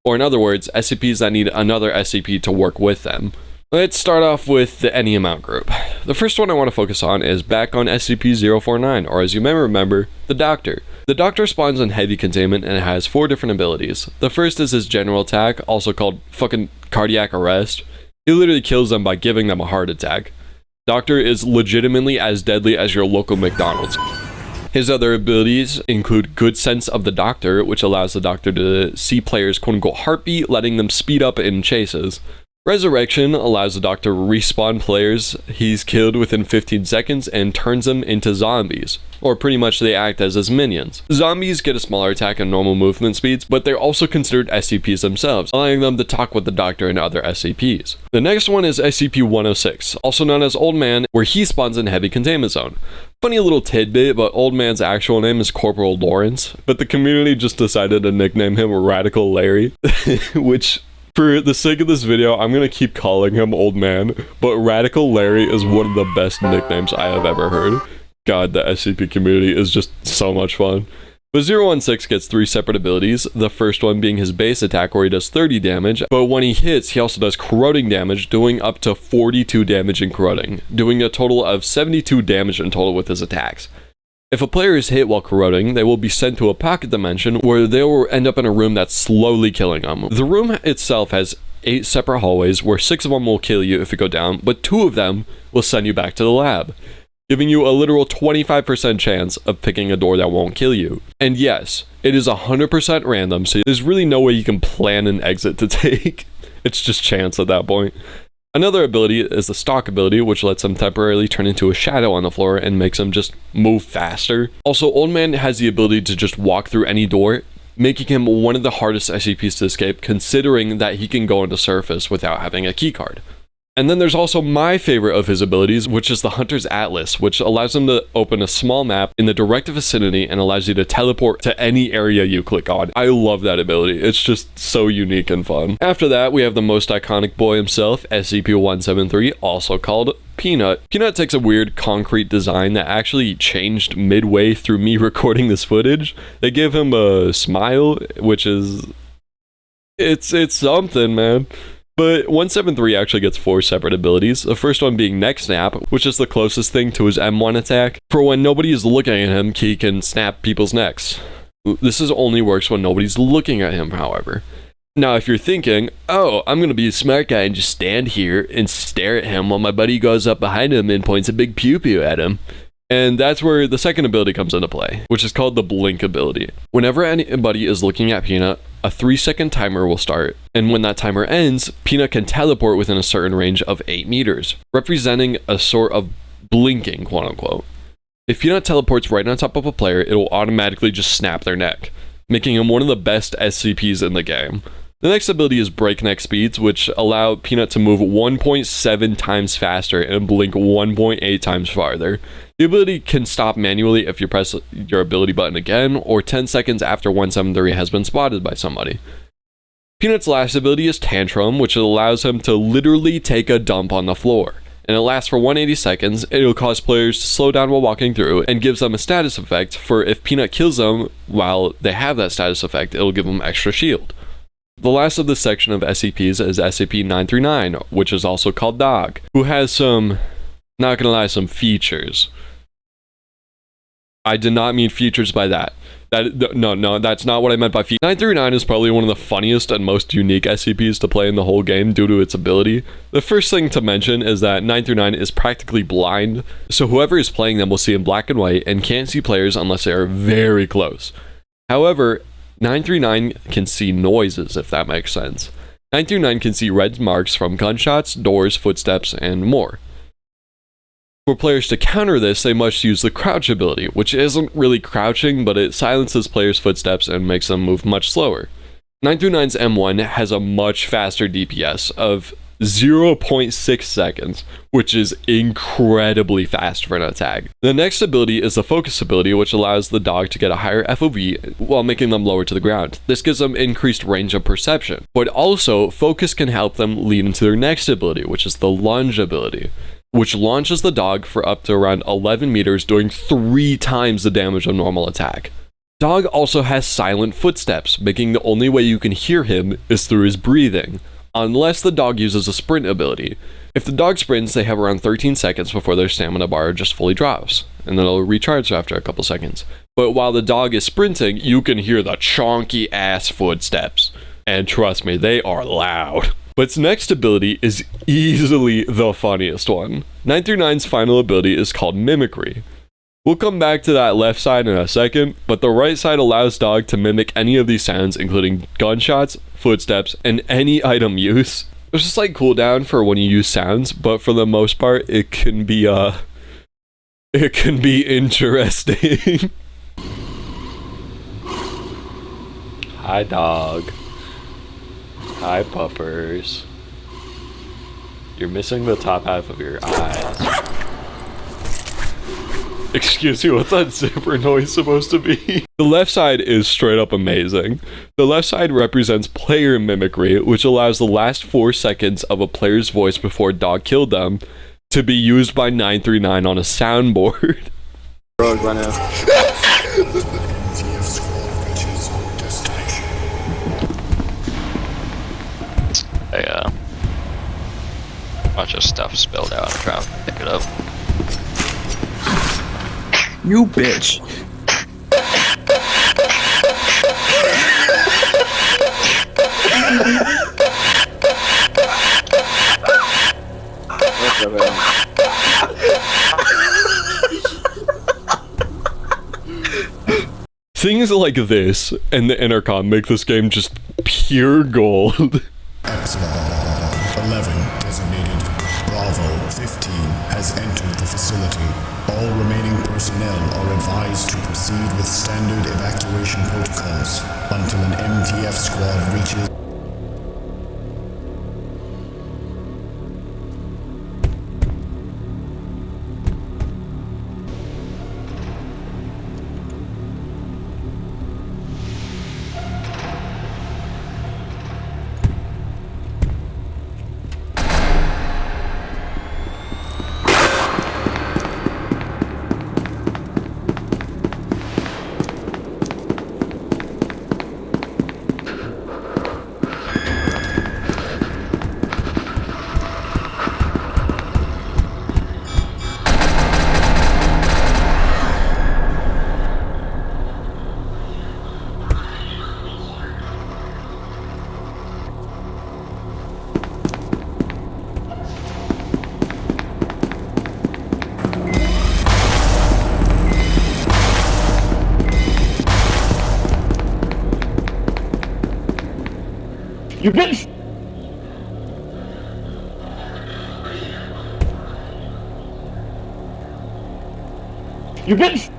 Or in other words, SCPs that need another SCP to work with them. Let's start off with the any amount group. The first one I want to focus on is back on SCP-049, or as you may remember, the Doctor. The Doctor spawns in heavy containment and has 4 different abilities. The first is his general attack, also called fucking cardiac arrest. He literally kills them by giving them a heart attack. Doctor is legitimately as deadly as your local McDonald's. His other abilities include Good Sense of the Doctor, which allows the Doctor to see players' quote-unquote heartbeat, letting them speed up in chases. Resurrection allows the Doctor to respawn players he's killed within 15 seconds and turns them into zombies, or pretty much they act as his minions. Zombies get a smaller attack and normal movement speeds, but they're also considered SCPs themselves, allowing them to talk with the Doctor and other SCPs. The next one is SCP-106, also known as Old Man, where he spawns in Heavy Containment Zone. Funny little tidbit, but Old Man's actual name is Corporal Lawrence, but the community just decided to nickname him Radical Larry, which... for the sake of this video, I'm gonna keep calling him Old Man, but Radical Larry is one of the best nicknames I have ever heard. God, the SCP community is just so much fun. But 016 gets 3 separate abilities, the first one being his base attack where he does 30 damage, but when he hits, he also does corroding damage, doing up to 42 damage in corroding, doing a total of 72 damage in total with his attacks. If a player is hit while corroding, they will be sent to a pocket dimension where they will end up in a room that's slowly killing them. The room itself has 8 separate hallways where 6 of them will kill you if you go down, but 2 of them will send you back to the lab, giving you a literal 25% chance of picking a door that won't kill you. And yes, it is 100% random, so there's really no way you can plan an exit to take. It's just chance at that point. Another ability is the stalk ability, which lets him temporarily turn into a shadow on the floor and makes him just move faster. Also, Old Man has the ability to just walk through any door, making him one of the hardest SCPs to escape, considering that he can go into surface without having a keycard. And then there's also my favorite of his abilities, which is the Hunter's Atlas, which allows him to open a small map in the direct vicinity and allows you to teleport to any area you click on. I love that ability. It's just so unique and fun. After that, we have the most iconic boy himself, SCP-173, also called Peanut. Peanut takes a weird concrete design that actually changed midway through me recording this footage. They give him a smile, which is... It's something, man. But 173 actually gets 4 separate abilities, the first one being Neck Snap, which is the closest thing to his M1 attack. For when nobody is looking at him, he can snap people's necks. This only works when nobody's looking at him, however. Now, if you're thinking, oh, I'm gonna be a smart guy and just stand here and stare at him while my buddy goes up behind him and points a big pew-pew at him. And that's where the second ability comes into play, which is called the Blink ability. Whenever anybody is looking at Peanut, a 3-second timer will start, and when that timer ends, Peanut can teleport within a certain range of 8 meters, representing a sort of blinking, quote-unquote. If Peanut teleports right on top of a player, it will automatically just snap their neck, making him one of the best SCPs in the game. The next ability is Breakneck Speeds, which allow Peanut to move 1.7 times faster and blink 1.8 times farther. The ability can stop manually if you press your ability button again, or 10 seconds after 173 has been spotted by somebody. Peanut's last ability is Tantrum, which allows him to literally take a dump on the floor. And it lasts for 180 seconds, it'll cause players to slow down while walking through, and gives them a status effect for if Peanut kills them while they have that status effect, it'll give them extra shield. The last of this section of SCPs is SCP-939, which is also called Dog, who has some, not gonna lie, some features. I did not mean features by that. No, that's not what I meant by features. 939 is probably one of the funniest and most unique SCPs to play in the whole game due to its ability. The first thing to mention is that 939 is practically blind, so whoever is playing them will see in black and white and can't see players unless they are very close. However, 939 can see noises, if that makes sense. 939 can see red marks from gunshots, doors, footsteps, and more. For players to counter this, they must use the crouch ability, which isn't really crouching, but it silences players' footsteps and makes them move much slower. 939's M1 has a much faster DPS of 0.6 seconds, which is incredibly fast for an attack. The next ability is the focus ability, which allows the dog to get a higher FOV while making them lower to the ground. This gives them increased range of perception, but also focus can help them lead into their next ability, which is the lunge ability, which launches the dog for up to around 11 meters, doing 3 times the damage of normal attack. Dog also has silent footsteps, making the only way you can hear him is through his breathing, unless the dog uses a sprint ability. If the dog sprints, they have around 13 seconds before their stamina bar just fully drops, and then it'll recharge after a couple seconds. But while the dog is sprinting, you can hear the chonky ass footsteps, and trust me, they are loud. But its next ability is easily the funniest one. 939's final ability is called Mimicry. We'll come back to that left side in a second, but the right side allows Dog to mimic any of these sounds, including gunshots, footsteps, and any item use. There's just like cooldown for when you use sounds, but for the most part, it can be interesting. Hi, Dog. Hi, puppers. You're missing the top half of your eyes. Excuse me, what's that zipper noise supposed to be? The left side is straight up amazing. The left side represents player mimicry, which allows the last 4 seconds of a player's voice before Dog killed them to be used by 939 on a soundboard. Rogue right now. A bunch of stuff spilled out. I'm trying to pick it up. You bitch. Things like this and the intercom make this game just pure gold. Epsilon 11 designated. Bravo 15 has entered the facility. All remaining personnel are advised to proceed with standard evacuation protocols until an MTF squad reaches. You bitch! You bitch!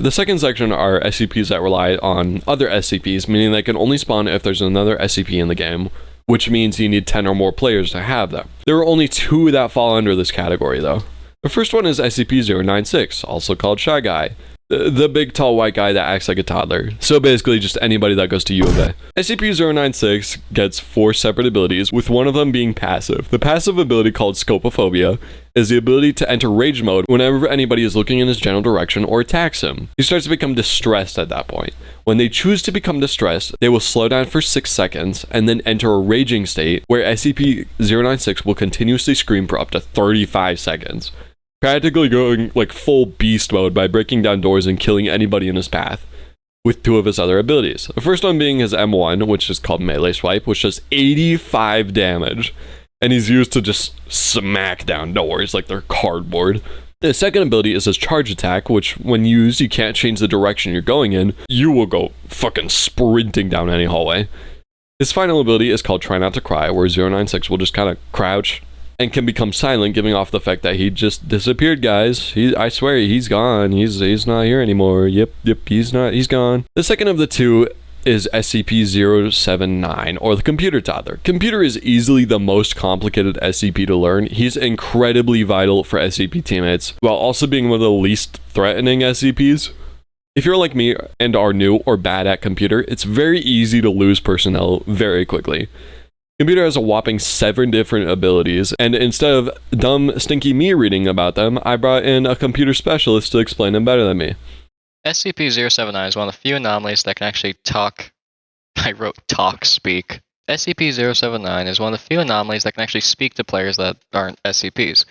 The second section are SCPs that rely on other SCPs, meaning they can only spawn if there's another SCP in the game, which means you need 10 or more players to have them. There are only 2 that fall under this category though. The first one is SCP-096, also called Shy Guy. The big tall white guy that acts like a toddler. So basically just anybody that goes to U of A. SCP-096 gets 4 separate abilities, with one of them being passive. The passive ability, called Scopophobia, is the ability to enter rage mode whenever anybody is looking in his general direction or attacks him. He starts to become distressed at that point. When they choose to become distressed, they will slow down for 6 seconds and then enter a raging state where SCP-096 will continuously scream for up to 35 seconds. Practically going like full beast mode by breaking down doors and killing anybody in his path, with 2 of his other abilities. The first one being his M1, which is called Melee Swipe, which does 85 damage, and he's used to just smack down doors like they're cardboard. The second ability is his Charge Attack, which when used, you can't change the direction you're going in, you will go fucking sprinting down any hallway. His final ability is called Try Not to Cry, where 096 will just kind of crouch and can become silent, giving off the fact that he just disappeared, guys. I swear, he's gone. He's not here anymore. Yep, he's gone. The second of the 2 is SCP-079, or the Computer Toddler. Computer is easily the most complicated SCP to learn. He's incredibly vital for SCP teammates, while also being one of the least threatening SCPs. If you're like me and are new or bad at computer, it's very easy to lose personnel very quickly. Computer has a whopping 7 different abilities, and instead of dumb, stinky me reading about them, I brought in a computer specialist to explain them better than me. SCP-079 is one of the few anomalies that can actually talk. I wrote talk speak. SCP-079 is one of the few anomalies that can actually speak to players that aren't SCPs.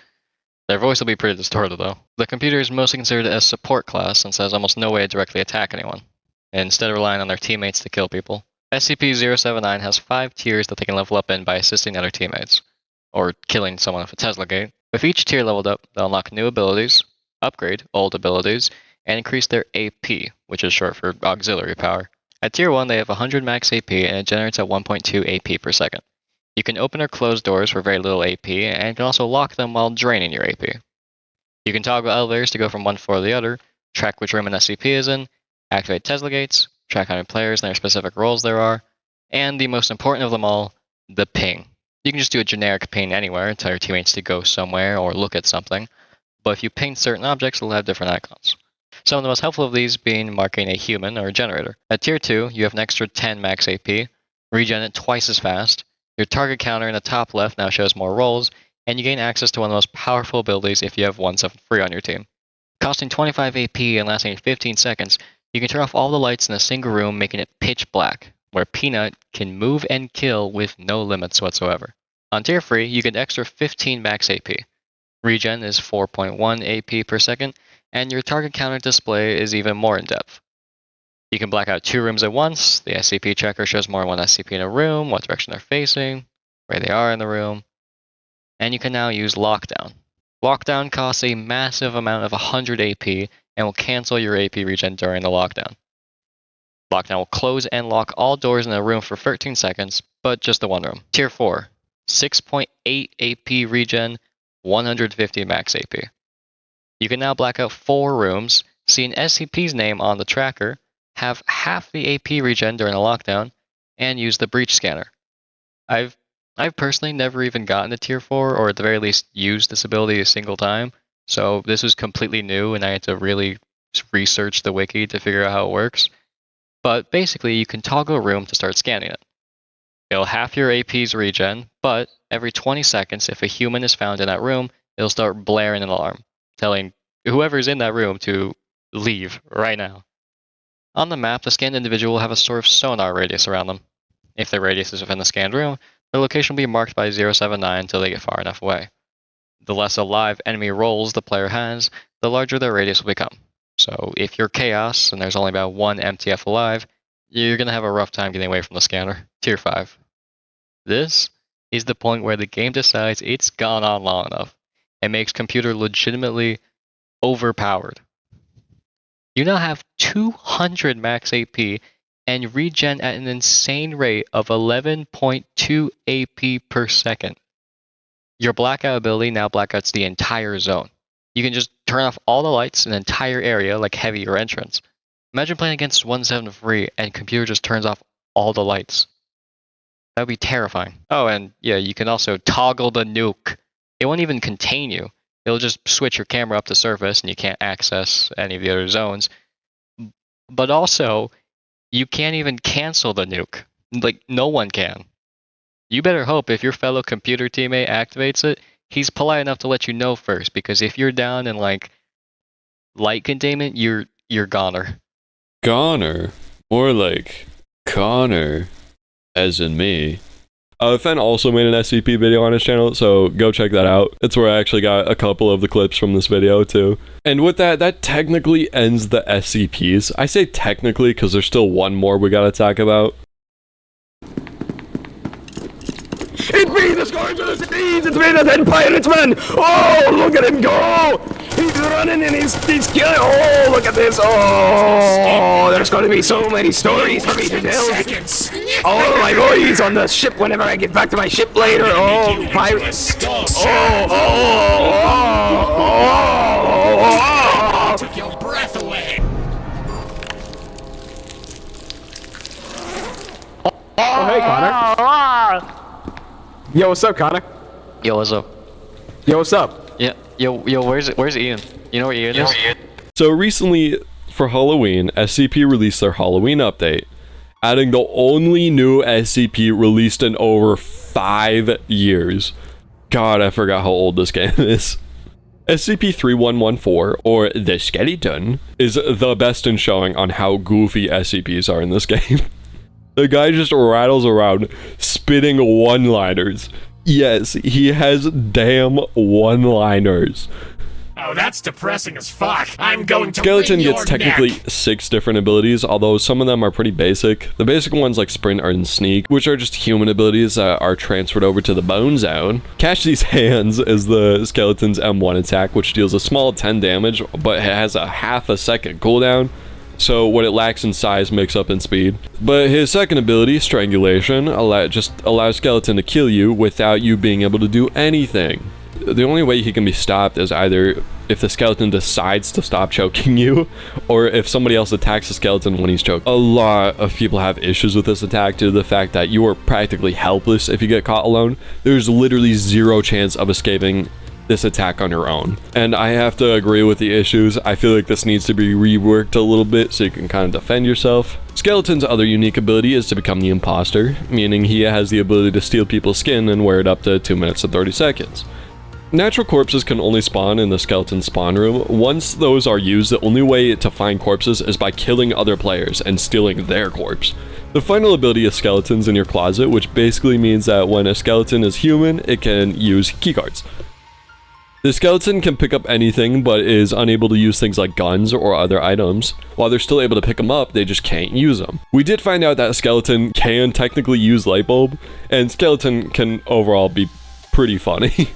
Their voice will be pretty distorted though. The computer is mostly considered a support class since it has almost no way to directly attack anyone, instead of relying on their teammates to kill people. SCP-079 has 5 tiers that they can level up in by assisting other teammates, or killing someone with a Tesla gate. With each tier leveled up, they'll unlock new abilities, upgrade old abilities, and increase their AP, which is short for auxiliary power. At tier 1, they have 100 max AP and it generates at 1.2 AP per second. You can open or close doors for very little AP, and can also lock them while draining your AP. You can toggle elevators to go from one floor to the other, track which room an SCP is in, activate Tesla gates, track how many players and their specific roles there are, and the most important of them all, the ping. You can just do a generic ping anywhere, tell your teammates to go somewhere or look at something, but if you ping certain objects, they'll have different icons. Some of the most helpful of these being marking a human or a generator. At tier 2, you have an extra 10 max AP, regen it twice as fast, your target counter in the top left now shows more roles, and you gain access to one of the most powerful abilities if you have 1/7 free on your team. Costing 25 AP and lasting 15 seconds, you can turn off all the lights in a single room, making it pitch black, where Peanut can move and kill with no limits whatsoever. On tier 3, you get extra 15 max AP. Regen is 4.1 AP per second, and your target counter display is even more in depth. You can black out 2 rooms at once. The SCP tracker shows more than one SCP in a room, what direction they're facing, where they are in the room, and you can now use Lockdown. Lockdown costs a massive amount of 100 AP and will cancel your AP regen during the lockdown. Lockdown will close and lock all doors in a room for 13 seconds, but just the one room. Tier 4, 6.8 AP regen, 150 max AP. You can now black out 4 rooms, see an SCP's name on the tracker, have half the AP regen during the lockdown, and use the breach scanner. I've personally never even gotten to tier 4, or at the very least used this ability a single time, so this was completely new and I had to really research the wiki to figure out how it works. But basically you can toggle a room to start scanning it. It'll half your AP's regen, but every 20 seconds if a human is found in that room, it'll start blaring an alarm, telling whoever's in that room to leave right now. On the map, the scanned individual will have a sort of sonar radius around them. If their radius is within the scanned room, their location will be marked by 079 until they get far enough away. The less alive enemy roles the player has, the larger their radius will become. So if you're Chaos and there's only about 1 MTF alive, you're going to have a rough time getting away from the scanner. Tier 5. This is the point where the game decides it's gone on long enough and makes computer legitimately overpowered. You now have 200 max AP and regen at an insane rate of 11.2 AP per second. Your blackout ability now blackouts the entire zone. You can just turn off all the lights in an entire area like heavy or entrance. Imagine playing against 1/7 free and computer just turns off all the lights. That would be terrifying. Oh, and yeah, you can also toggle the nuke. It won't even contain you. It'll just switch your camera up to surface and you can't access any of the other zones. But also, you can't even cancel the nuke. Like, no one can. You better hope if your fellow computer teammate activates it, he's polite enough to let you know first, because if you're down in, like, light containment, you're goner. Goner? More like Connor, as in me. Fen also made an SCP video on his channel, so go check that out. It's where I actually got a couple of the clips from this video too. And with that, that technically ends the SCPs. I say technically because there's still one more we gotta talk about. It's me, the Scourge of the Seas! It's me, the dead pirates man! Oh, look at him go! He's running and he's killing. Oh, look at this! Oh, there's going to be so many stories for me to tell. Oh, my boys on the ship whenever I get back to my ship later. Oh, pirates! Oh! Took your breath away. Oh, hey, Connor. Yo, what's up, Connor? Yo, what's up? Yo, what's up? Yeah, yo, where's Ian? You know where Ian is? So recently, for Halloween, SCP released their Halloween update, adding the only new SCP released in over 5 years. God, I forgot how old this game is. SCP-3114, or the Skeleton, is the best in showing on how goofy SCPs are in this game. The guy just rattles around, spitting one-liners. Yes, he has damn one-liners. Oh, that's depressing as fuck. I'm going to Skeleton wring your gets technically neck. 6 different abilities, although some of them are pretty basic. The basic ones like Sprint and Sneak, which are just human abilities that are transferred over to the Bone Zone. Catch These Hands is the Skeleton's M1 attack, which deals a small 10 damage, but has a half a second cooldown. So what it lacks in size makes up in speed. But his second ability, Strangulation, just allows Skeleton to kill you without you being able to do anything. The only way he can be stopped is either if the Skeleton decides to stop choking you, or if somebody else attacks the Skeleton when he's choked. A lot of people have issues with this attack due to the fact that you are practically helpless if you get caught alone. There's literally 0 chance of escaping this attack on your own. And I have to agree with the issues. I feel like this needs to be reworked a little bit so you can kind of defend yourself. Skeleton's other unique ability is to become the imposter, meaning he has the ability to steal people's skin and wear it up to 2 minutes and 30 seconds. Natural corpses can only spawn in the skeleton spawn room. Once those are used, the only way to find corpses is by killing other players and stealing their corpse. The final ability is skeletons in your closet, which basically means that when a skeleton is human, it can use keycards. The skeleton can pick up anything, but is unable to use things like guns or other items. While they're still able to pick them up, they just can't use them. We did find out that skeleton can technically use light bulb, and skeleton can overall be pretty funny.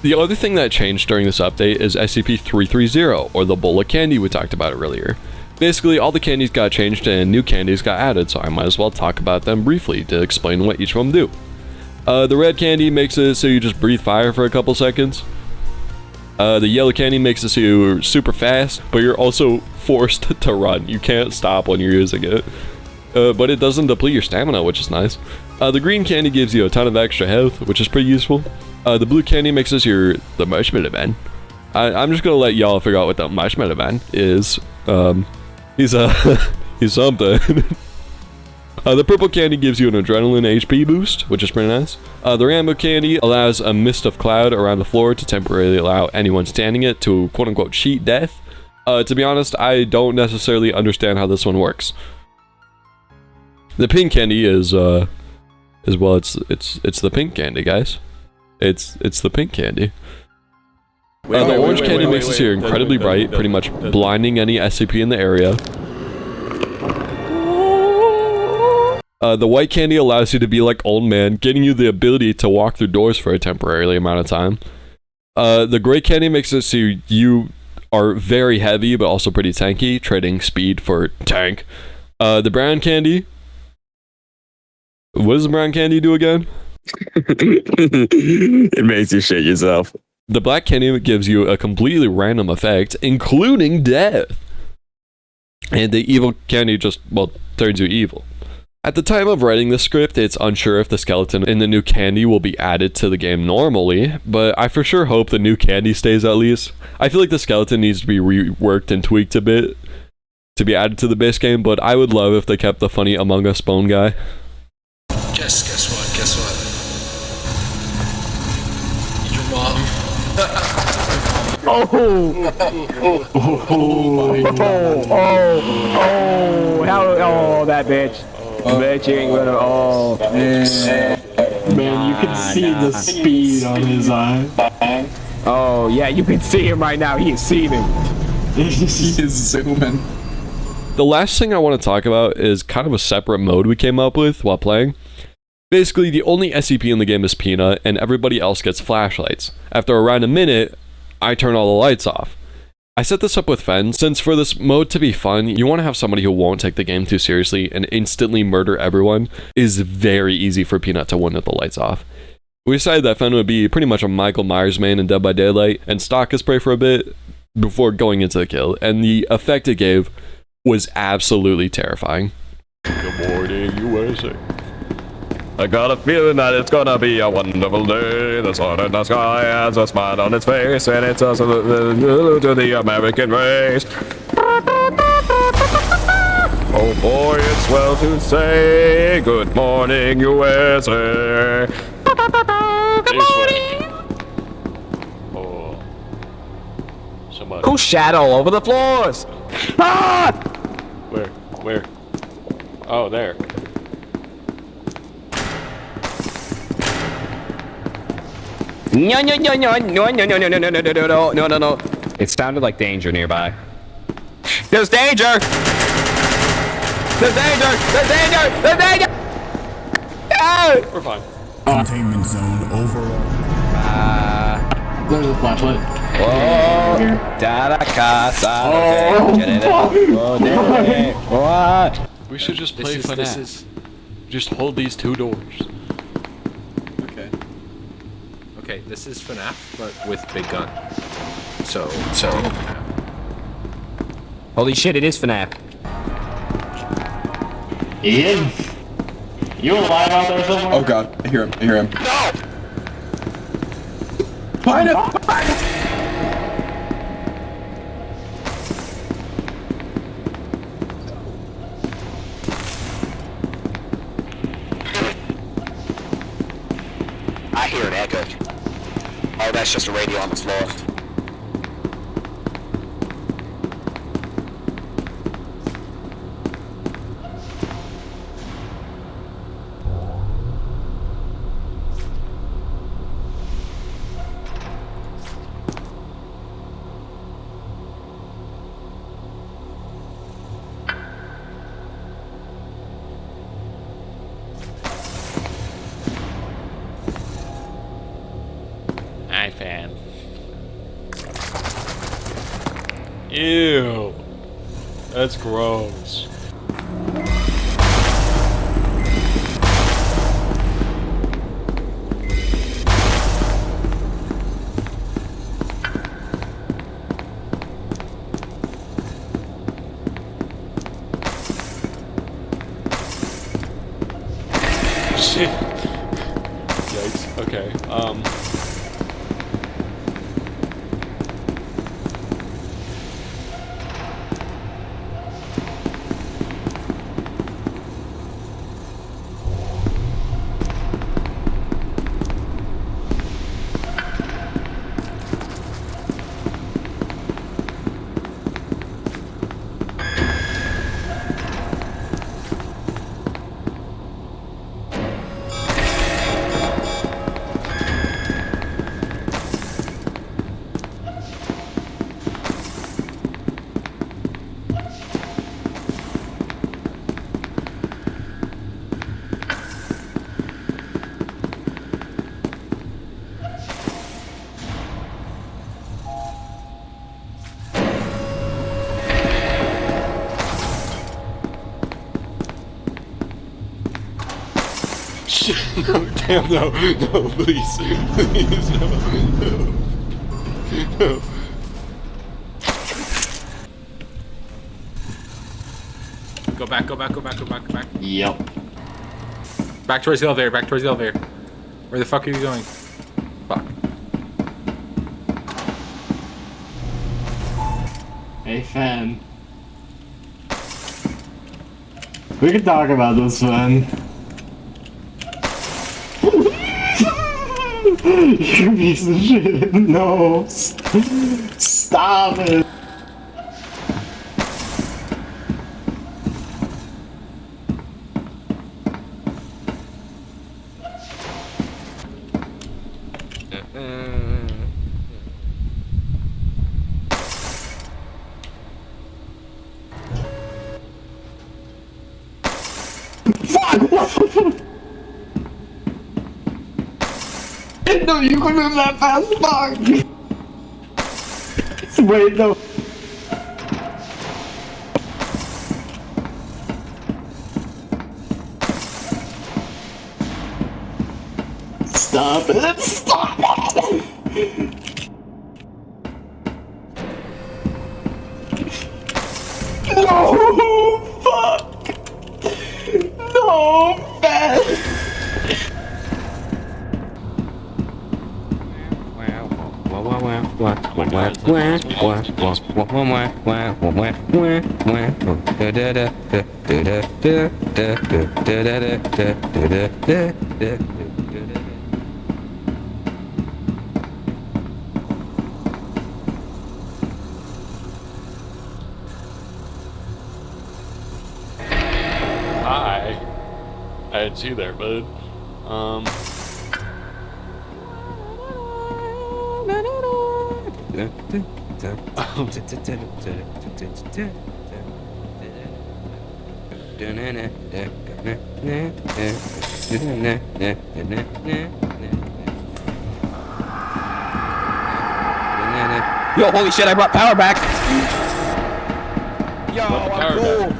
The other thing that changed during this update is SCP-330, or the bowl of candy we talked about earlier. Basically, all the candies got changed and new candies got added, so I might as well talk about them briefly to explain what each of them do. The red candy makes it so you just breathe fire for a couple seconds. The yellow candy makes it so you're super fast, but you're also forced to run. You can't stop when you're using it. But it doesn't deplete your stamina, which is nice. The green candy gives you a ton of extra health, which is pretty useful. The blue candy makes us the Marshmallow Man. I'm just gonna let y'all figure out what the Marshmallow Man is. He's something. The purple candy gives you an adrenaline HP boost, which is pretty nice. The rainbow candy allows a mist of cloud around the floor to temporarily allow anyone standing it to quote-unquote cheat death. To be honest, I don't necessarily understand how this one works. The pink candy is well, it's the pink candy, guys. It's the pink candy. The orange candy makes us here incredibly bright, pretty much blinding any SCP in the area. The white candy allows you to be like old man, getting you the ability to walk through doors for a temporary amount of time. The gray candy makes it so you are very heavy, but also pretty tanky, trading speed for tank. The brown candy... What does the brown candy do again? It makes you shit yourself. The black candy gives you a completely random effect, including death. And the evil candy just, well, turns you evil. At the time of writing the script, it's unsure if the skeleton in the new candy will be added to the game normally, but I for sure hope the new candy stays at least. I feel like the skeleton needs to be reworked and tweaked a bit to be added to the base game, but I would love if they kept the funny Among Us bone guy. Guess what? Your mom. That bitch. Bitch, you ain't gonna. Man, you can see the speed on his eye. Oh, yeah, you can see him right now. He is seething. He is zooming. The last thing I want to talk about is kind of a separate mode we came up with while playing. Basically, the only SCP in the game is Peanut, and everybody else gets flashlights. After around a minute, I turn all the lights off. I set this up with Fen, since for this mode to be fun, you want to have somebody who won't take the game too seriously and instantly murder everyone. It is very easy for Peanut to win with the lights off. We decided that Fen would be pretty much a Michael Myers main in Dead by Daylight and stalk his prey for a bit before going into the kill, and the effect it gave was absolutely terrifying. Good morning, USA. I got a feeling that it's gonna be a wonderful day. The sun in the sky has a smile on its face, and it's a salute to the American race. Oh boy, it's well to say, good morning, USA. Good morning. Oh, somebody. Who's shadow all over the floors? Ah! Where? Oh, there. No. It sounded like danger nearby. There's danger! There's danger! There's danger! There's danger! Ah! We're fine. Containment zone overall. There's a flashlight. Oh, da casa. What? We should just play FNAF. Just hold these two doors. Okay, this is FNAF, but with big gun. So. Holy shit, it is FNAF. Ian? You alive out there somewhere? Oh god, I hear him. No! Behind him! I hear an echo. Oh, that's just a radio on the floor. Hi, fan. Ew. That's gross. Shit. Yikes. Okay. Damn, no, please, please, no. Go back. Yep. Back towards the elevator, back towards the elevator. Where the fuck are you going? Fuck. Hey, Fan. We can talk about this, Fan. You piece of shit. No. Stop it. No, you can move that fast, fuck! Wait, no. Stop it! Stop it! No! Fuck! No, man! Hi. I didn't see you there, bud. Yo, holy shit, I brought power back! Yo, I'm cool!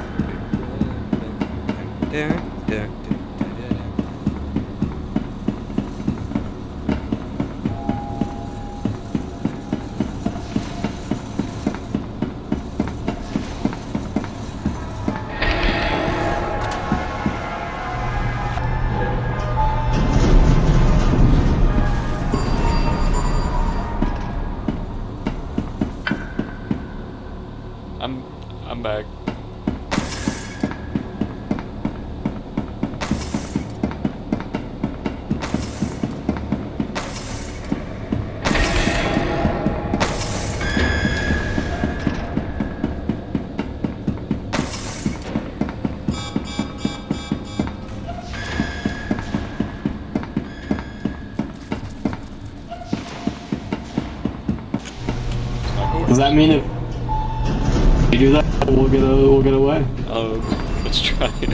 I'm back. Does that mean if we do that, we'll get away? Let's try it.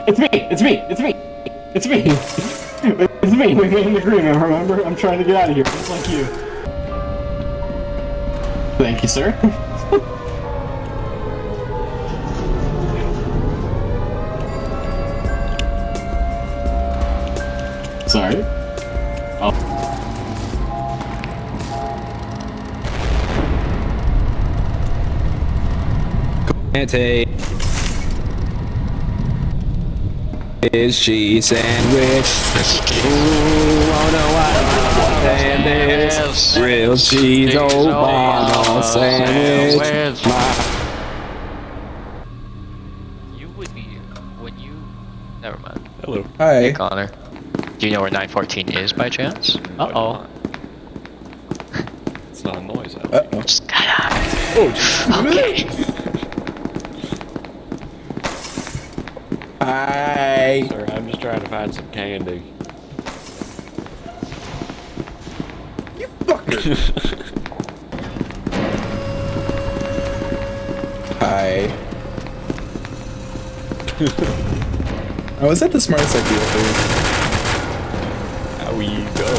It's me! It's me! It's me! It's me! It's me! We made an agreement, remember? I'm trying to get out of here, just like you. Thank you, sir. Sorry. Is cheese sandwich? Ooh, oh no, I don't understand this. Real cheese Obama sandwich. You would be when you. Never mind. Hello. Hi. Hey, Connor. Do you know where 914 is by chance? Uh-oh. It's not a noise. Uh-oh. Just gotta. Oh, Okay. Hi. Sir, I'm just trying to find some candy. You fucker. Hi. Oh, is that the smartest idea for you? How you go?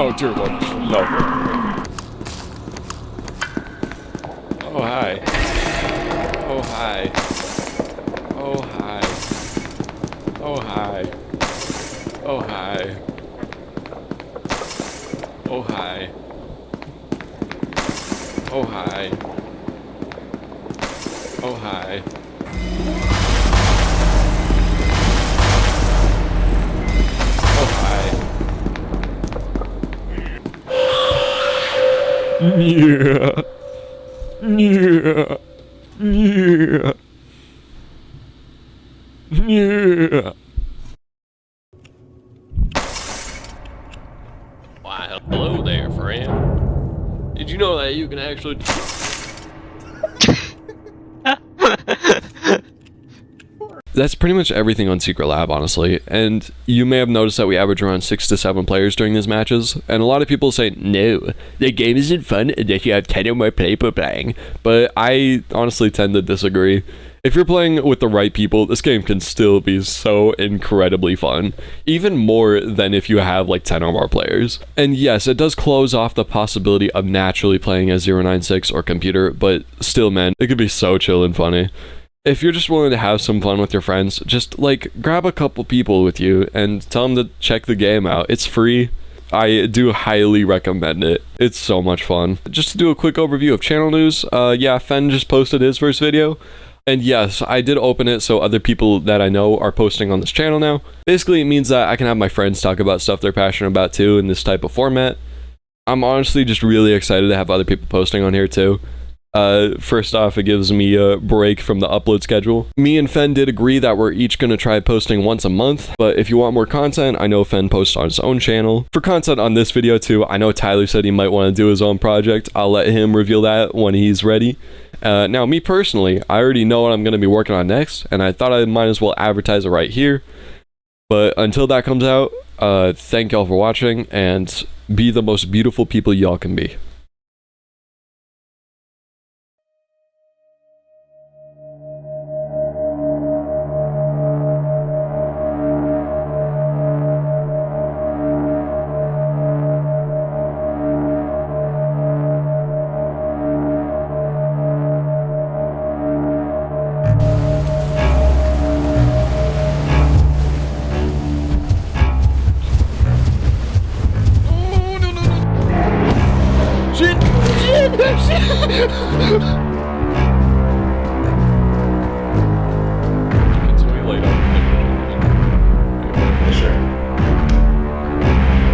Oh, dear Lord. No. Oh, hi. Oh, hi. Oh, hi. Oh, hi. Oh, hi. Oh, hi. Oh, hi. Oh, hi. Oh, hi. Yeah. Yeah. Yeah. Yeah. Why, hello there, friend. Did you know that you can actually... That's pretty much everything on Secret Lab, honestly, and you may have noticed that we average around 6 to 7 players during these matches, and a lot of people say, no, the game isn't fun unless you have 10 or more people playing, but I honestly tend to disagree. If you're playing with the right people, this game can still be so incredibly fun, even more than if you have like 10 or more players. And yes, it does close off the possibility of naturally playing as 096 or computer, but still, man, it could be so chill and funny. If you're just willing to have some fun with your friends, just like grab a couple people with you and tell them to check the game out. It's free. I do highly recommend it. It's so much fun. Just to do a quick overview of channel news, yeah, Fen just posted his first video. And yes, I did open it so other people that I know are posting on this channel now. Basically, it means that I can have my friends talk about stuff they're passionate about too in this type of format. I'm honestly just really excited to have other people posting on here too. First off, it gives me a break from the upload schedule. Me and Fen did agree that we're each gonna try posting once a month, but if you want more content, I know Fen posts on his own channel. For content on this video too, I know Tyler said he might want to do his own project. I'll let him reveal that when he's ready. Now, me personally, I already know what I'm gonna be working on next, and I thought I might as well advertise it right here. But until that comes out, thank y'all for watching, and be the most beautiful people y'all can be.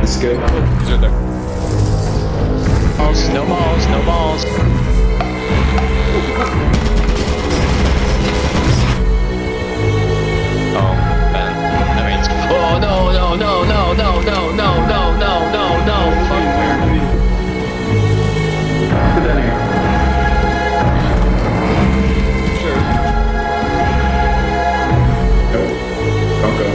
It's good. He's right there. Balls, no balls, no balls. Oh, Ben. That means. Oh no, no, no, no, no, no, no, no, no, no, no. Fuck. Put that in here. Sure. Go. Don't go.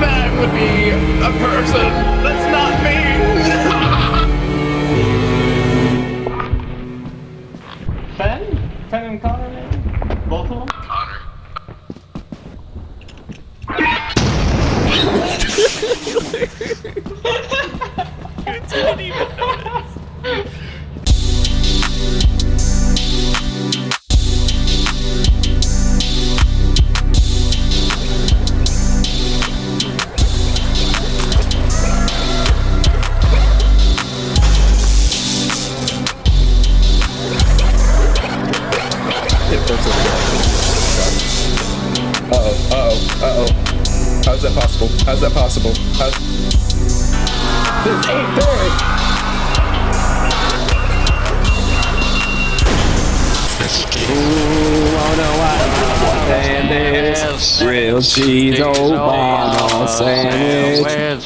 That would be a person. That's not me. Ben? Ben and Connor, maybe? Both of them? Connor. You didn't even notice. How's that possible? How's that possible? This ain't fair. Ooh, oh no, I want this real cheese Obama sandwich.